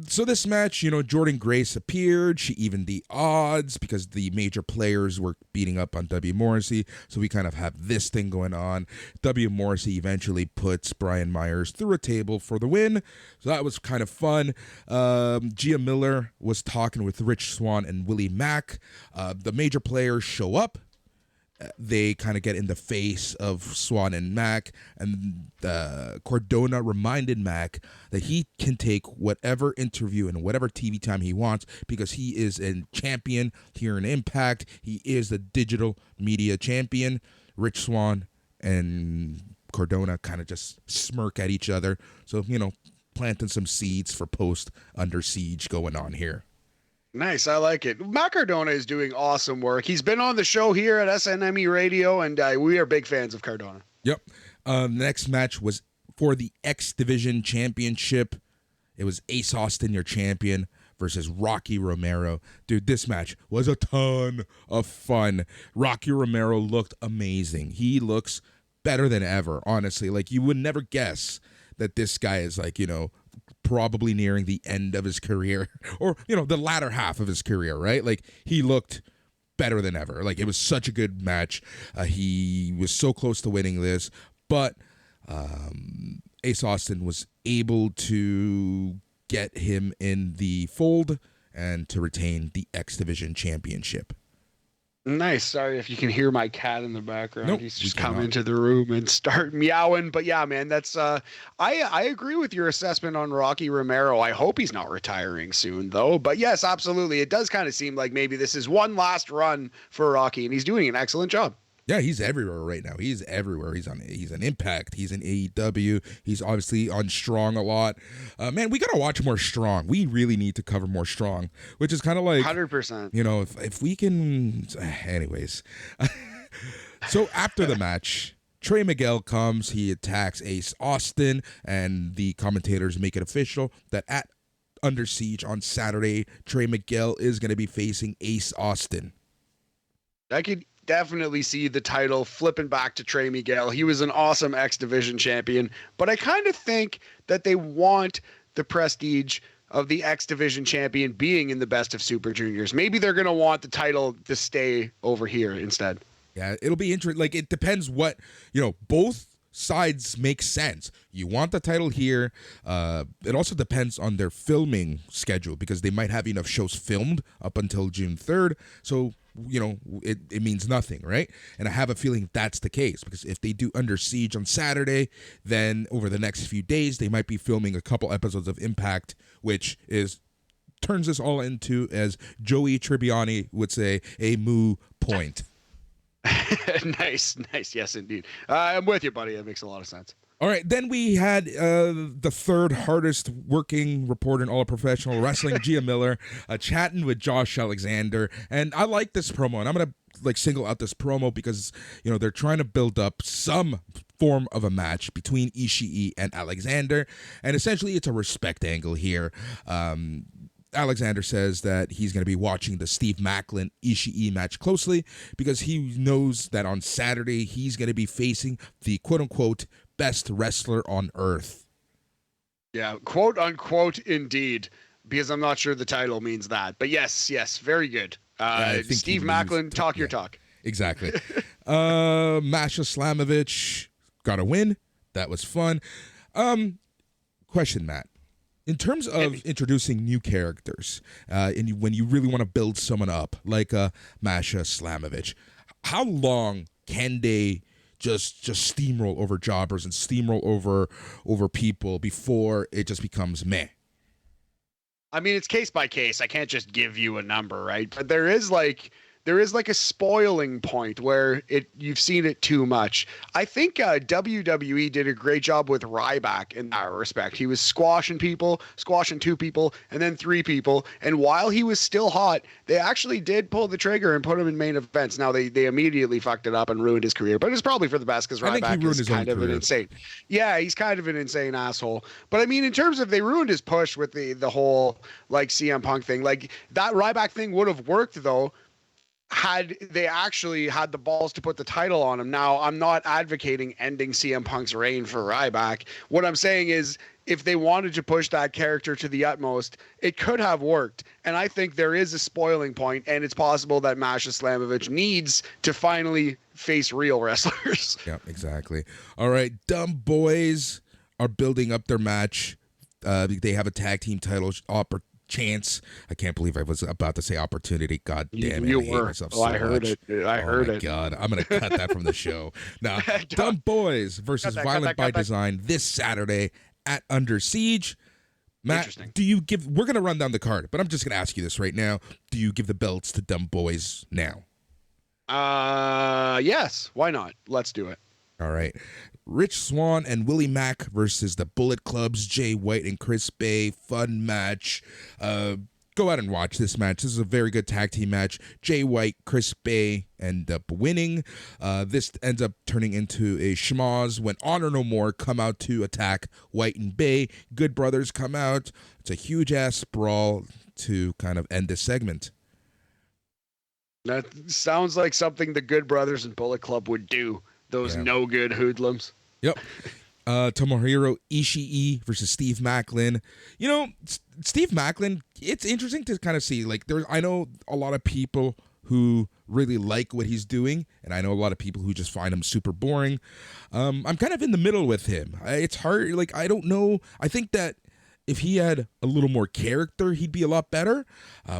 So this match, Jordan Grace appeared. She evened the odds because the major players were beating up on W. Morrissey. So we kind of have this thing going on. W. Morrissey eventually puts Brian Myers through a table for the win. So that was kind of fun. Gia Miller was talking with Rich Swann and Willie Mack. The major players show up. They kind of get in the face of Swann and Mack, and Cardona reminded Mack that he can take whatever interview and whatever TV time he wants because he is a champion here in Impact. He is the digital media champion. Rich Swann and Cardona kind of just smirk at each other. So, planting some seeds for post Under Seige going on here. Nice. I like it. Matt Cardona is doing awesome work. He's been on the show here at SNME Radio, and we are big fans of Cardona. Yep. The next match was for the X Division Championship. It was Ace Austin, your champion, versus Rocky Romero. Dude, this match was a ton of fun. Rocky Romero looked amazing. He looks better than ever, honestly. You would never guess that this guy is probably nearing the end of his career or, the latter half of his career, right? He looked better than ever. It was such a good match. He was so close to winning this, but Ace Austin was able to get him in the fold and to retain the X Division Championship. Nice. Sorry if you can hear my cat in the background. Nope, he's just come into the room and start meowing. But yeah, man, that's I agree with your assessment on Rocky Romero. I hope he's not retiring soon though. But yes, absolutely. It does kind of seem like maybe this is one last run for Rocky, and he's doing an excellent job. Yeah, he's everywhere right now. He's everywhere. He's on Impact. He's in AEW. He's obviously on Strong a lot. Man, we gotta watch more Strong. We really need to cover more Strong, which is kind of like 100%. You know, if we can, anyways. So after the match, Trey Miguel comes. He attacks Ace Austin, and the commentators make it official that at Under Siege on Saturday, Trey Miguel is going to be facing Ace Austin. I could definitely see the title flipping back to Trey Miguel. He was an awesome X Division champion, but I kind of think that they want the prestige of the X Division champion being in the Best of Super Juniors. Maybe they're going to want the title to stay over here instead. Yeah, it'll be interesting. Like, it depends what, both sides make sense. You want the title here. It also depends on their filming schedule because they might have enough shows filmed up until June 3rd. So, it means nothing, right? And I have a feeling that's the case because if they do Under Siege on Saturday, then over the next few days, they might be filming a couple episodes of Impact, which turns this all into, as Joey Tribbiani would say, a moo point. Nice. Yes, indeed. I'm with you, buddy. That makes a lot of sense. All right, then we had the third hardest working reporter in all of professional wrestling, Gia Miller, chatting with Josh Alexander. And I like this promo, and I'm going to single out this promo because, they're trying to build up some form of a match between Ishii and Alexander. And essentially, it's a respect angle here. Alexander says that he's going to be watching the Steve Maclin Ishii match closely because he knows that on Saturday he's going to be facing the quote-unquote best wrestler on earth. Yeah, quote unquote indeed, because I'm not sure the title means that. But yes, very good. Steve Maclin, talk your talk. Exactly. Masha Slamovich got a win. That was fun. Question, Matt. In terms of introducing new characters, and when you really want to build someone up, like Masha Slamovich, how long can they just steamroll over jobbers and steamroll over people before it just becomes meh? I mean, it's case by case. I can't just give you a number, right? But there is a spoiling point where you've seen it too much. I think WWE did a great job with Ryback in that respect. He was squashing two people, and then three people. And while he was still hot, they actually did pull the trigger and put him in main events. Now they immediately fucked it up and ruined his career, but it's probably for the best because Ryback is kind of an insane. Yeah, he's kind of an insane asshole. But I mean, in terms of they ruined his push with the whole CM Punk thing, that Ryback thing would have worked though, had they actually had the balls to put the title on him. Now, I'm not advocating ending CM Punk's reign for Ryback. What I'm saying is, if they wanted to push that character to the utmost, it could have worked. And I think there is a spoiling point, and it's possible that Masha Slamovich needs to finally face real wrestlers. Yeah, exactly. All right, Dumb Boys are building up their match. They have a tag team title chance. I can't believe I was about to say opportunity. God damn it. You I hate were. myself so I heard much. it. I heard it. God, I'm going to cut that from the show. Now, Dumb Boys versus Violent by Design this Saturday at Under Siege. Matt, we're going to run down the card, but I'm just going to ask you this right now. Do you give the belts to Dumb Boys now? Yes. Why not? Let's do it. All right. Rich Swann and Willie Mack versus the Bullet Club's Jay White and Chris Bay. Fun match. Go out and watch this match. This is a very good tag team match. Jay White, Chris Bay end up winning. This ends up turning into a schmoz when Honor No More come out to attack White and Bay. Good Brothers come out. It's a huge-ass sprawl to kind of end this segment. That sounds like something the Good Brothers and Bullet Club would do. Those no good hoodlums. Yep. Tomohiro Ishii versus Steve Maclin. Steve Maclin, it's interesting to kind of see. I know a lot of people who really like what he's doing, and I know a lot of people who just find him super boring. I'm kind of in the middle with him. It's hard. I don't know. I think that if he had a little more character, he'd be a lot better.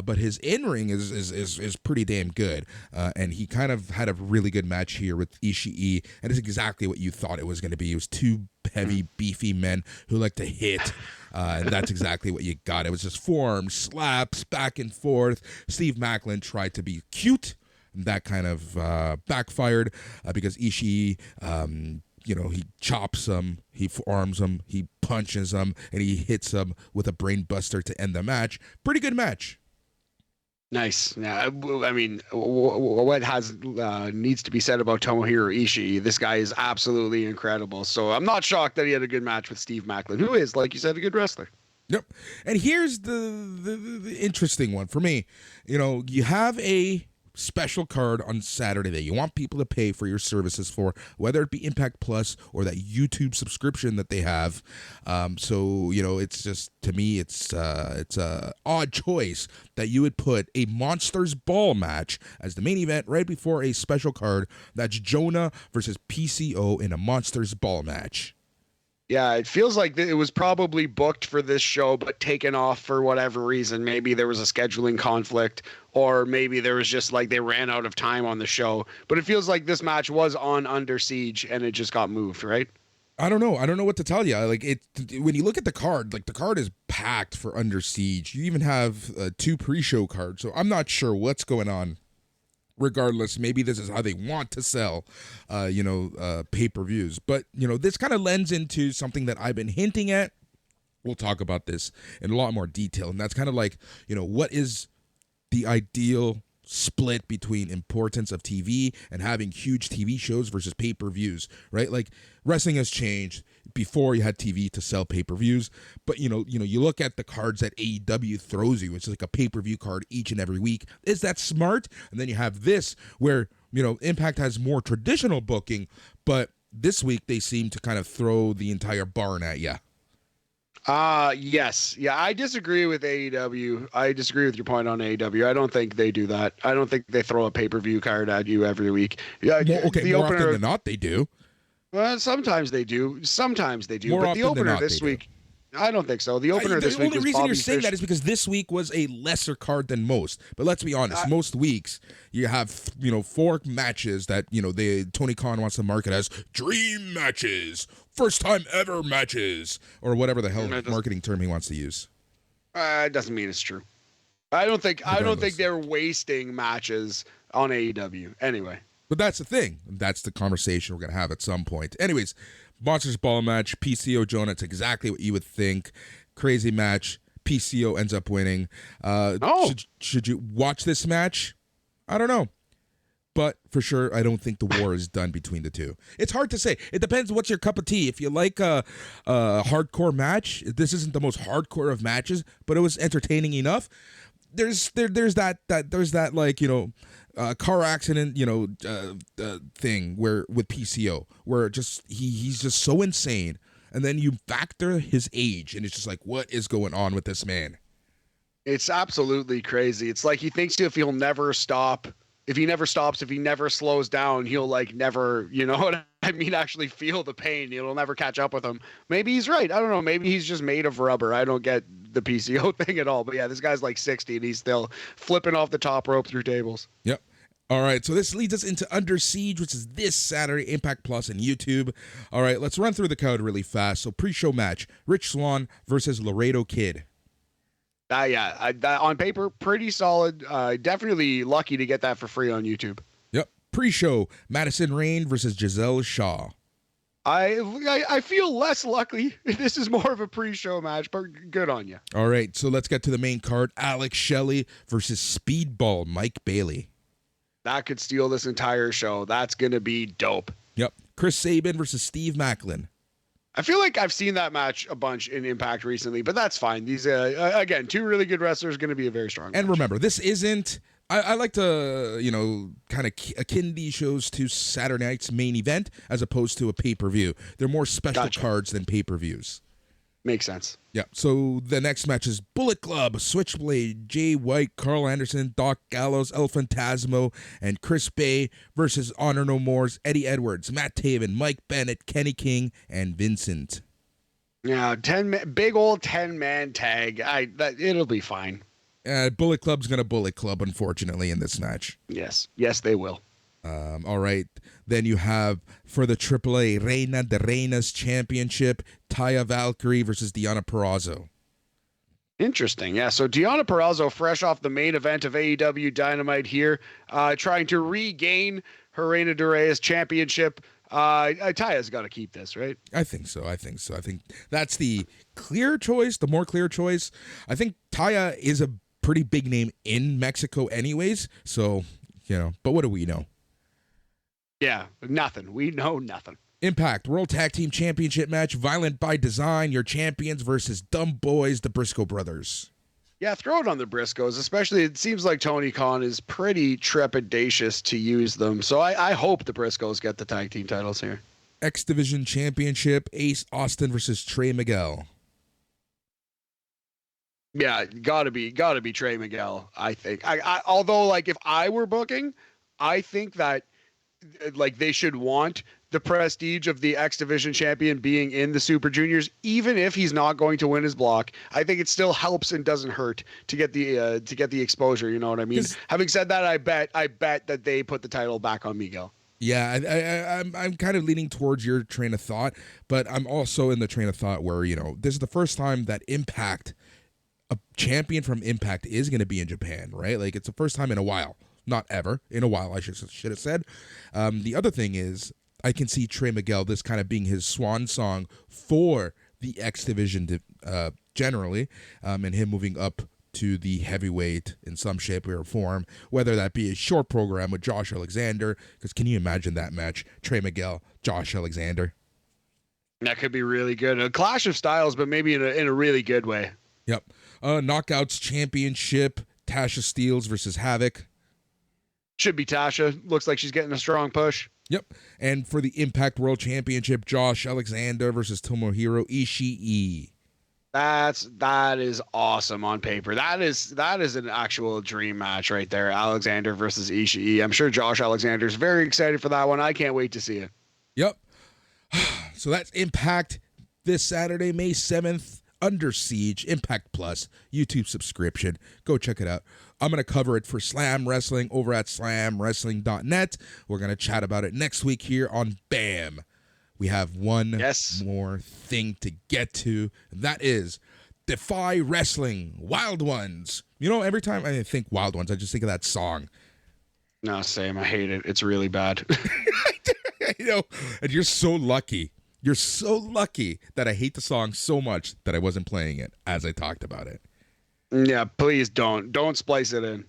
But his in-ring is pretty damn good. And he kind of had a really good match here with Ishii. And it's exactly what you thought it was going to be. It was two heavy, beefy men who like to hit. And that's exactly what you got. It was just forearm slaps back and forth. Steve Maclin tried to be cute. that kind of backfired because Ishii, he chops him, he forearms him, he punches him, and he hits him with a brain buster to end the match. Pretty good match. Nice. Yeah, I mean, what needs to be said about Tomohiro Ishii? This guy is absolutely incredible. So I'm not shocked that he had a good match with Steve Maclin, who is, like you said, a good wrestler. Yep. And here's the interesting one for me. You have a special card on Saturday that you want people to pay for your services for, whether it be Impact Plus or that YouTube subscription that they have. So it's just, to me, it's a odd choice that you would put a Monsters Ball match as the main event right before a special card that's Jonah versus PCO in a Monsters Ball match. Yeah, it feels like it was probably booked for this show, but taken off for whatever reason. Maybe there was a scheduling conflict, or maybe there was just like they ran out of time on the show. But it feels like this match was on Under Seige and it just got moved, right? I don't know. I don't know what to tell you. Like when you look at the card, like the card is packed for Under Seige. You even have 2 pre-show cards, so I'm not sure what's going on. Regardless, maybe this is how they want to sell, pay-per-views. But, this kind of lends into something that I've been hinting at. We'll talk about this in a lot more detail. And that's kind of like, what is the ideal split between importance of TV and having huge TV shows versus pay-per-views, right? Like, wrestling has changed. Before, you had TV to sell pay-per-views, but you look at the cards that AEW throws you, which is like a pay-per-view card each and every week. Is that smart? And then you have this where Impact has more traditional booking, but this week they seem to kind of throw the entire barn at you. Yes. Yeah, I disagree with AEW. I disagree with your point on AEW. I don't think they do that. I don't think they throw a pay-per-view card at you every week. Yeah, well, okay, more often than not, they do. Well, sometimes they do. Sometimes they do. More but the opener not, this week, I don't think so. The opener this week. The only reason you're saying that is because this week was a lesser card than most. But let's be honest, most weeks you have 4 matches that Tony Khan wants to market as dream matches, first time ever matches, or whatever the hell marketing term he wants to use. It doesn't mean it's true. I don't think they're wasting matches on AEW anyway. But that's the thing. That's the conversation we're going to have at some point. Anyways, Monsters Ball match, PCO Jonah. It's exactly what you would think. Crazy match. PCO ends up winning. Should you watch this match? I don't know. But for sure, I don't think the war is done between the two. It's hard to say. It depends what's your cup of tea. If you like a hardcore match, this isn't the most hardcore of matches, but it was entertaining enough. There's that like, car accident, thing where with PCO, where just he's just so insane, and then you factor his age, and it's just like, what is going on with this man? It's absolutely crazy. It's like he thinks if he'll never stop, if he never stops, if he never slows down, he'll like never, what I mean, actually feel the pain. It'll never catch up with him. Maybe he's right. I don't know. Maybe he's just made of rubber. I don't get the PCO thing at all. But yeah, this guy's like 60 and he's still flipping off the top rope through tables. Yep. All right, so this leads us into Under Seige, which is this Saturday, Impact Plus and YouTube. All right, let's run through the card really fast. So pre-show match, Rich Swann versus Laredo Kid. On paper, pretty solid. Definitely lucky to get that for free on YouTube. Yep. Pre-show, Madison Rayne versus Giselle Shaw. I feel less lucky. This is more of a pre-show match, but good on you. All right, so let's get to the main card. Alex Shelley versus Speedball Mike Bailey. That could steal this entire show. That's going to be dope. Yep. Chris Sabin versus Steve Maclin. I feel like I've seen that match a bunch in Impact recently, but that's fine. These, again, 2 really good wrestlers, going to be a very strong And match. remember, this isn't... I like to, kind of akin these shows to Saturday night's main event as opposed to a pay-per-view. They're more special cards than pay-per-views. Makes sense. Yeah, so the next match is Bullet Club, Switchblade, Jay White, Carl Anderson, Doc Gallows, El Phantasmo, and Chris Bay versus Honor No More's Eddie Edwards, Matt Taven, Mike Bennett, Kenny King, and Vincent. Yeah, big old 10-man tag. It'll be fine. Bullet Club's going to Bullet Club, unfortunately, in this match. Yes, they will. All right. Then you have for the AAA Reina de Reinas Championship, Taya Valkyrie versus Deonna Purrazzo. Interesting. Yeah. So Deonna Purrazzo, fresh off the main event of AEW Dynamite here, trying to regain her Reina de Reyes championship. Taya's got to keep this, right? I think so. I think that's the clear choice, the more clear choice. I think Taya is a pretty big name in Mexico anyways. So, but what do we know? Yeah, nothing. We know nothing. Impact World Tag Team Championship match, Violent by Design, your champions versus Dumb Boys, the Briscoe brothers. Yeah, throw it on the Briscoes, especially it seems like Tony Khan is pretty trepidatious to use them. So I hope the Briscoes get the tag team titles here. X Division Championship, Ace Austin versus Trey Miguel. Yeah, gotta be Trey Miguel, I think. Although, like, if I were booking, I think that like they should want the prestige of the X Division champion being in the Super Juniors, even if he's not going to win his block. I think it still helps and doesn't hurt to get the exposure. You know what I mean? Having said that, I bet that they put the title back on Miguel. Yeah, I'm kind of leaning towards your train of thought, but I'm also in the train of thought where this is the first time that Impact, a champion from Impact, is going to be in Japan, right? Like it's the first time in a while, not ever, in a while. I should have said. The other thing is, I can see Trey Miguel, this kind of being his swan song for the X Division generally, and him moving up to the heavyweight in some shape or form, whether that be a short program with Josh Alexander, because can you imagine that match? Trey Miguel, Josh Alexander. That could be really good. A clash of styles, but maybe in a really good way. Yep. Knockouts Championship, Tasha Steelz versus Havoc. Should be Tasha. Looks like she's getting a strong push. Yep. And for the Impact World Championship, Josh Alexander versus Tomohiro Ishii. That is awesome on paper. That is an actual dream match right there. Alexander versus Ishii. I'm sure Josh Alexander is very excited for that one. I can't wait to see it. Yep. So that's Impact this Saturday, May 7th. Under Seige, Impact Plus, YouTube subscription. Go check it out. I'm going to cover it for Slam Wrestling over at slamwrestling.net. We're going to chat about it next week here on BAM. We have one more thing to get to, and that is Defy Wrestling, Wild Ones. Every time I think Wild Ones, I just think of that song. No, same. I hate it. It's really bad. And you're so lucky. You're so lucky that I hate the song so much that I wasn't playing it as I talked about it. Yeah, please don't. Don't splice it in.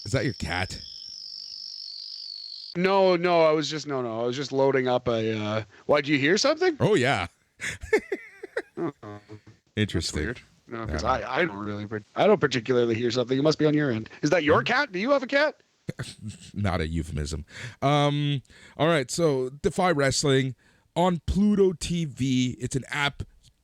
Is that your cat? No, I was just loading up a why'd you hear something? Oh yeah. Oh, Interesting. Weird. No, because I don't particularly hear something. It must be on your end. Is that your cat? Do you have a cat? Not a euphemism. All right, so Defy Wrestling on Pluto TV. It's an app.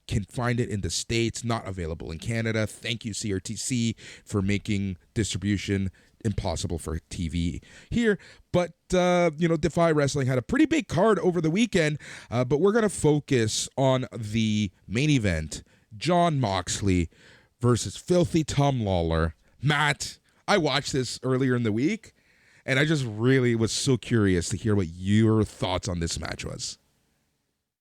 Can find it in the States, not available in Canada. Thank you, CRTC, for making distribution impossible for TV here. But, Defy Wrestling had a pretty big card over the weekend, but we're going to focus on the main event, Jon Moxley versus Filthy Tom Lawler. Matt, I watched this earlier in the week, and I just really was so curious to hear what your thoughts on this match was.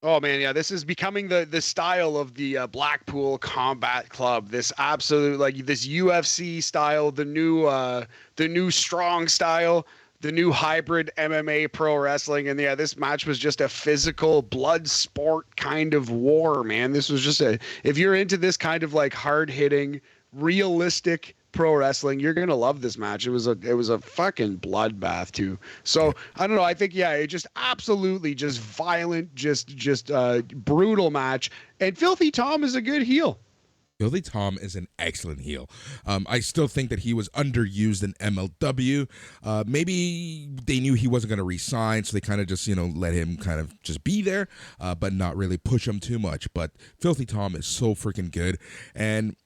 Oh man, yeah, this is becoming the style of the Blackpool Combat Club. This absolute this UFC style, the new strong style, the new hybrid MMA pro wrestling. And yeah, this match was just a physical blood sport kind of war, man. This was just if you're into this kind of like hard hitting, realistic pro wrestling, you're gonna love this match. It was a fucking bloodbath too. So I don't know. I think it just absolutely just violent, just brutal match. And Filthy Tom is a good heel. Filthy Tom is an excellent heel. I still think that he was underused in MLW. Maybe they knew he wasn't going to re-sign, so they kind of just, let him kind of just be there, but not really push him too much. But Filthy Tom is so freaking good. And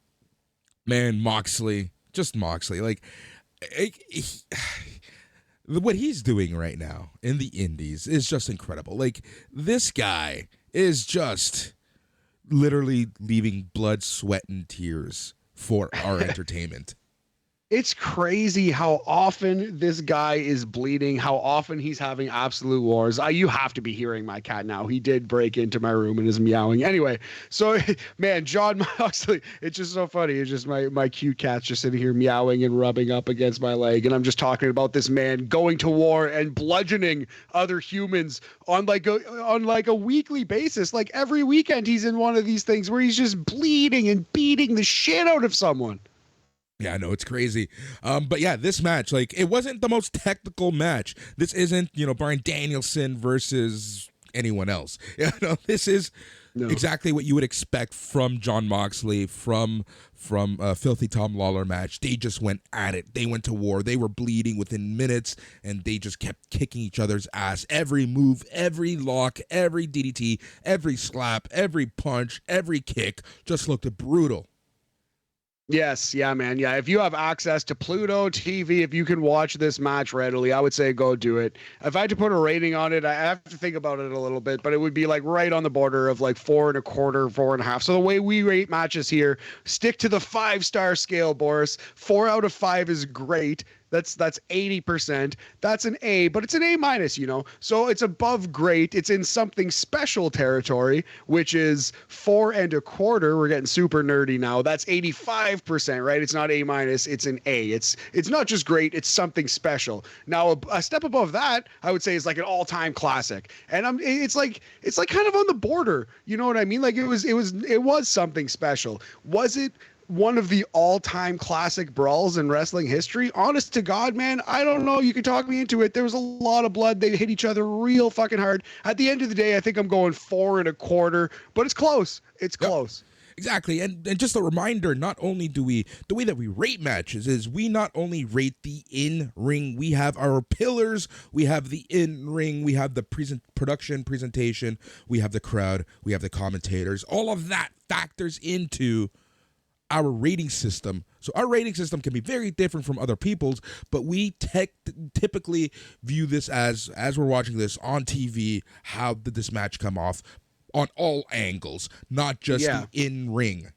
man, Moxley, like what he's doing right now in the indies is just incredible. Like this guy is just literally leaving blood, sweat, and tears for our entertainment. It's crazy how often this guy is bleeding, how often he's having absolute wars. You have to be hearing my cat now. He did break into my room and is meowing. Anyway, so man, Jon Moxley, it's just so funny. It's just my cute cat's just sitting here meowing and rubbing up against my leg. And I'm just talking about this man going to war and bludgeoning other humans on like a weekly basis. Like every weekend he's in one of these things where he's just bleeding and beating the shit out of someone. Yeah, I know, it's crazy. But yeah, this match, like, it wasn't the most technical match. This isn't, Bryan Danielson versus anyone else. This is exactly what you would expect from Jon Moxley, from Filthy Tom Lawler match. They just went at it. They went to war. They were bleeding within minutes, and they just kept kicking each other's ass. Every move, every lock, every DDT, every slap, every punch, every kick just looked brutal. Yes, yeah, man. Yeah, if you have access to Pluto TV, if you can watch this match readily, I would say go do it. If I had to put a rating on it, I have to think about it a little bit, but it would be like right on the border of like 4.25, 4.5. So the way we rate matches here, stick to the 5-star scale, Boris. 4 out of 5 is great. That's 80%. That's an A, but it's an A-, So it's above great. It's in something special territory, which is 4.25. We're getting super nerdy now. That's 85%, right? It's not A-, it's an A. It's not just great, it's something special. Now a step above that, I would say, is like an all-time classic. And it's like kind of on the border. You know what I mean? Like it was something special. Was it one of the all-time classic brawls in wrestling history? Honest to God, man, I don't know. You can talk me into it. There was a lot of blood. They hit each other real fucking hard. At the end of the day, I think I'm going 4.25, but it's close. It's close. Exactly. And just a reminder, not only the way that we rate matches is we not only rate the in-ring, we have our pillars, we have the in-ring, we have the production presentation, we have the crowd, we have the commentators. All of that factors into our rating system. So our rating system can be very different from other people's, but we typically view this as we're watching this on TV, how did this match come off on all angles, not just the in-ring.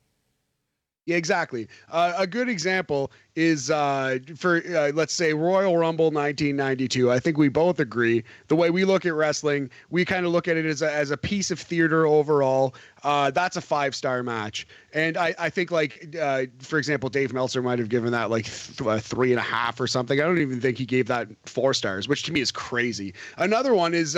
Yeah, exactly. A good example is for let's say Royal Rumble 1992. I think we both agree the way we look at wrestling, we kind of look at it as a piece of theater overall. That's a 5-star match, and I think like for example, Dave Meltzer might have given that like 3.5 or something. I don't even think he gave that 4 stars, which to me is crazy. Another one is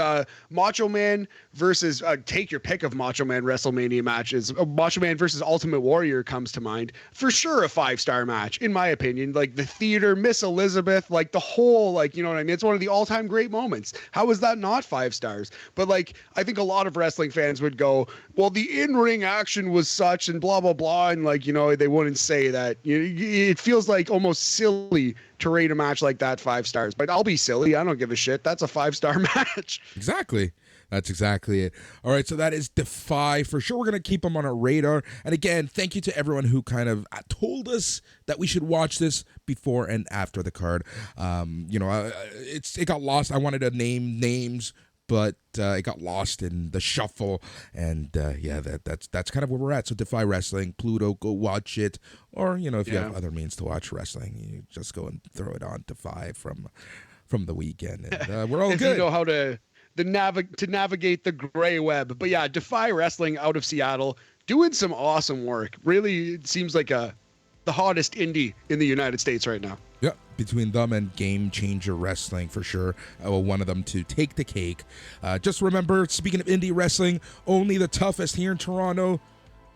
Macho Man versus take your pick of Macho Man WrestleMania matches. Macho Man versus Ultimate Warrior comes to mind. For sure, a 5-star match in my opinion. Like the theater, Miss Elizabeth, like the whole, like, you know what I mean? It's one of the all-time great moments. How is that not 5 stars? But like, I think a lot of wrestling fans would go, well, the in-ring action was such and blah, blah, blah. And like, they wouldn't say that. It feels like almost silly to rate a match like that 5 stars, but I'll be silly. I don't give a shit. That's a 5-star match. Exactly. That's exactly it. All right, so that is Defy. For sure, we're going to keep them on our radar. And again, thank you to everyone who kind of told us that we should watch this before and after the card. It got lost. I wanted to name names, but it got lost in the shuffle. And that's kind of where we're at. So Defy Wrestling, Pluto, go watch it. Or, if you have other means to watch wrestling, you just go and throw it on Defy from the weekend. And we're all if good. You know how to navigate the gray web. But yeah, Defy Wrestling out of Seattle doing some awesome work. Really, it seems like the hottest indie in the United States right now. Yeah, between them and Game Changer Wrestling, for sure. I will want them to take the cake. Just remember, speaking of indie wrestling, Only the Toughest here in Toronto,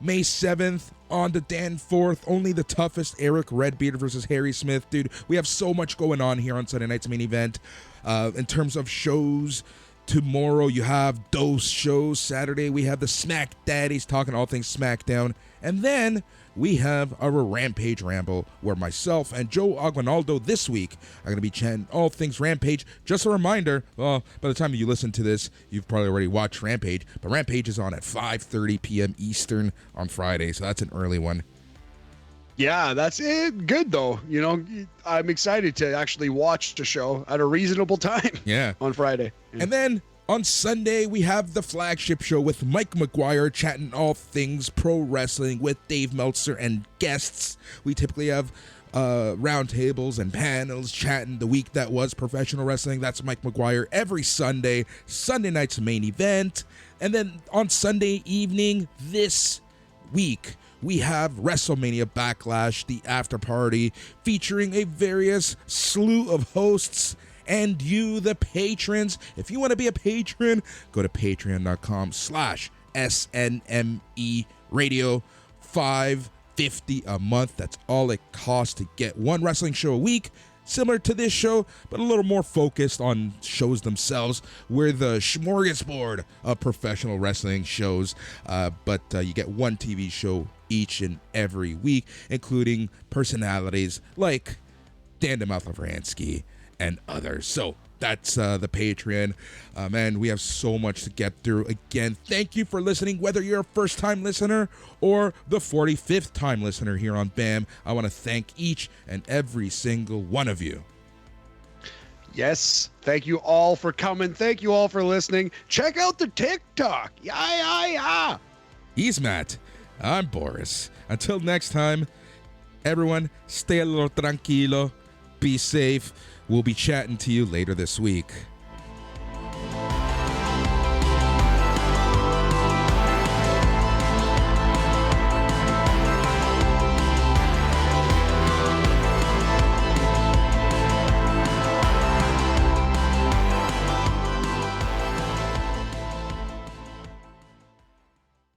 May 7th on the Danforth. Only the Toughest, Eric Redbeard versus Harry Smith. Dude, we have so much going on here on Sunday night's main event. In terms of shows, tomorrow you have those shows. Saturday we have the Smack Daddies talking all things SmackDown. And then we have our Rampage Ramble, where myself and Joe Aguinaldo this week are going to be chatting all things Rampage. Just a reminder, well, by the time you listen to this, you've probably already watched Rampage, but Rampage is on at 5:30 p.m. Eastern on Friday, so that's an early one. Yeah, that's it. Good, though. I'm excited to actually watch the show at a reasonable time on Friday. Yeah. And then on Sunday, we have the flagship show with Mike McGuire chatting all things pro wrestling with Dave Meltzer and guests. We typically have roundtables and panels chatting the week that was professional wrestling. That's Mike McGuire every Sunday. Sunday night's main event. And then on Sunday evening this week, we have WrestleMania Backlash, the after party, featuring a various slew of hosts and you, the patrons. If you want to be a patron, go to patreon.com/SNME Radio. $5.50 a month. That's all it costs to get one wrestling show a week, similar to this show, but a little more focused on shows themselves. We're the smorgasbord of professional wrestling shows, but you get one TV show each and every week, including personalities like Dan DeMatha and others. So that's the Patreon. Man, we have so much to get through. Again, thank you for listening, whether you're a first-time listener or the 45th time listener here on BAM. I want to thank each and every single one of you. Yes, thank you all for coming. Thank you all for listening. Check out the TikTok. Yeah. He's Matt. I'm Boris. Until next time, everyone, stay a little tranquilo. Be safe. We'll be chatting to you later this week.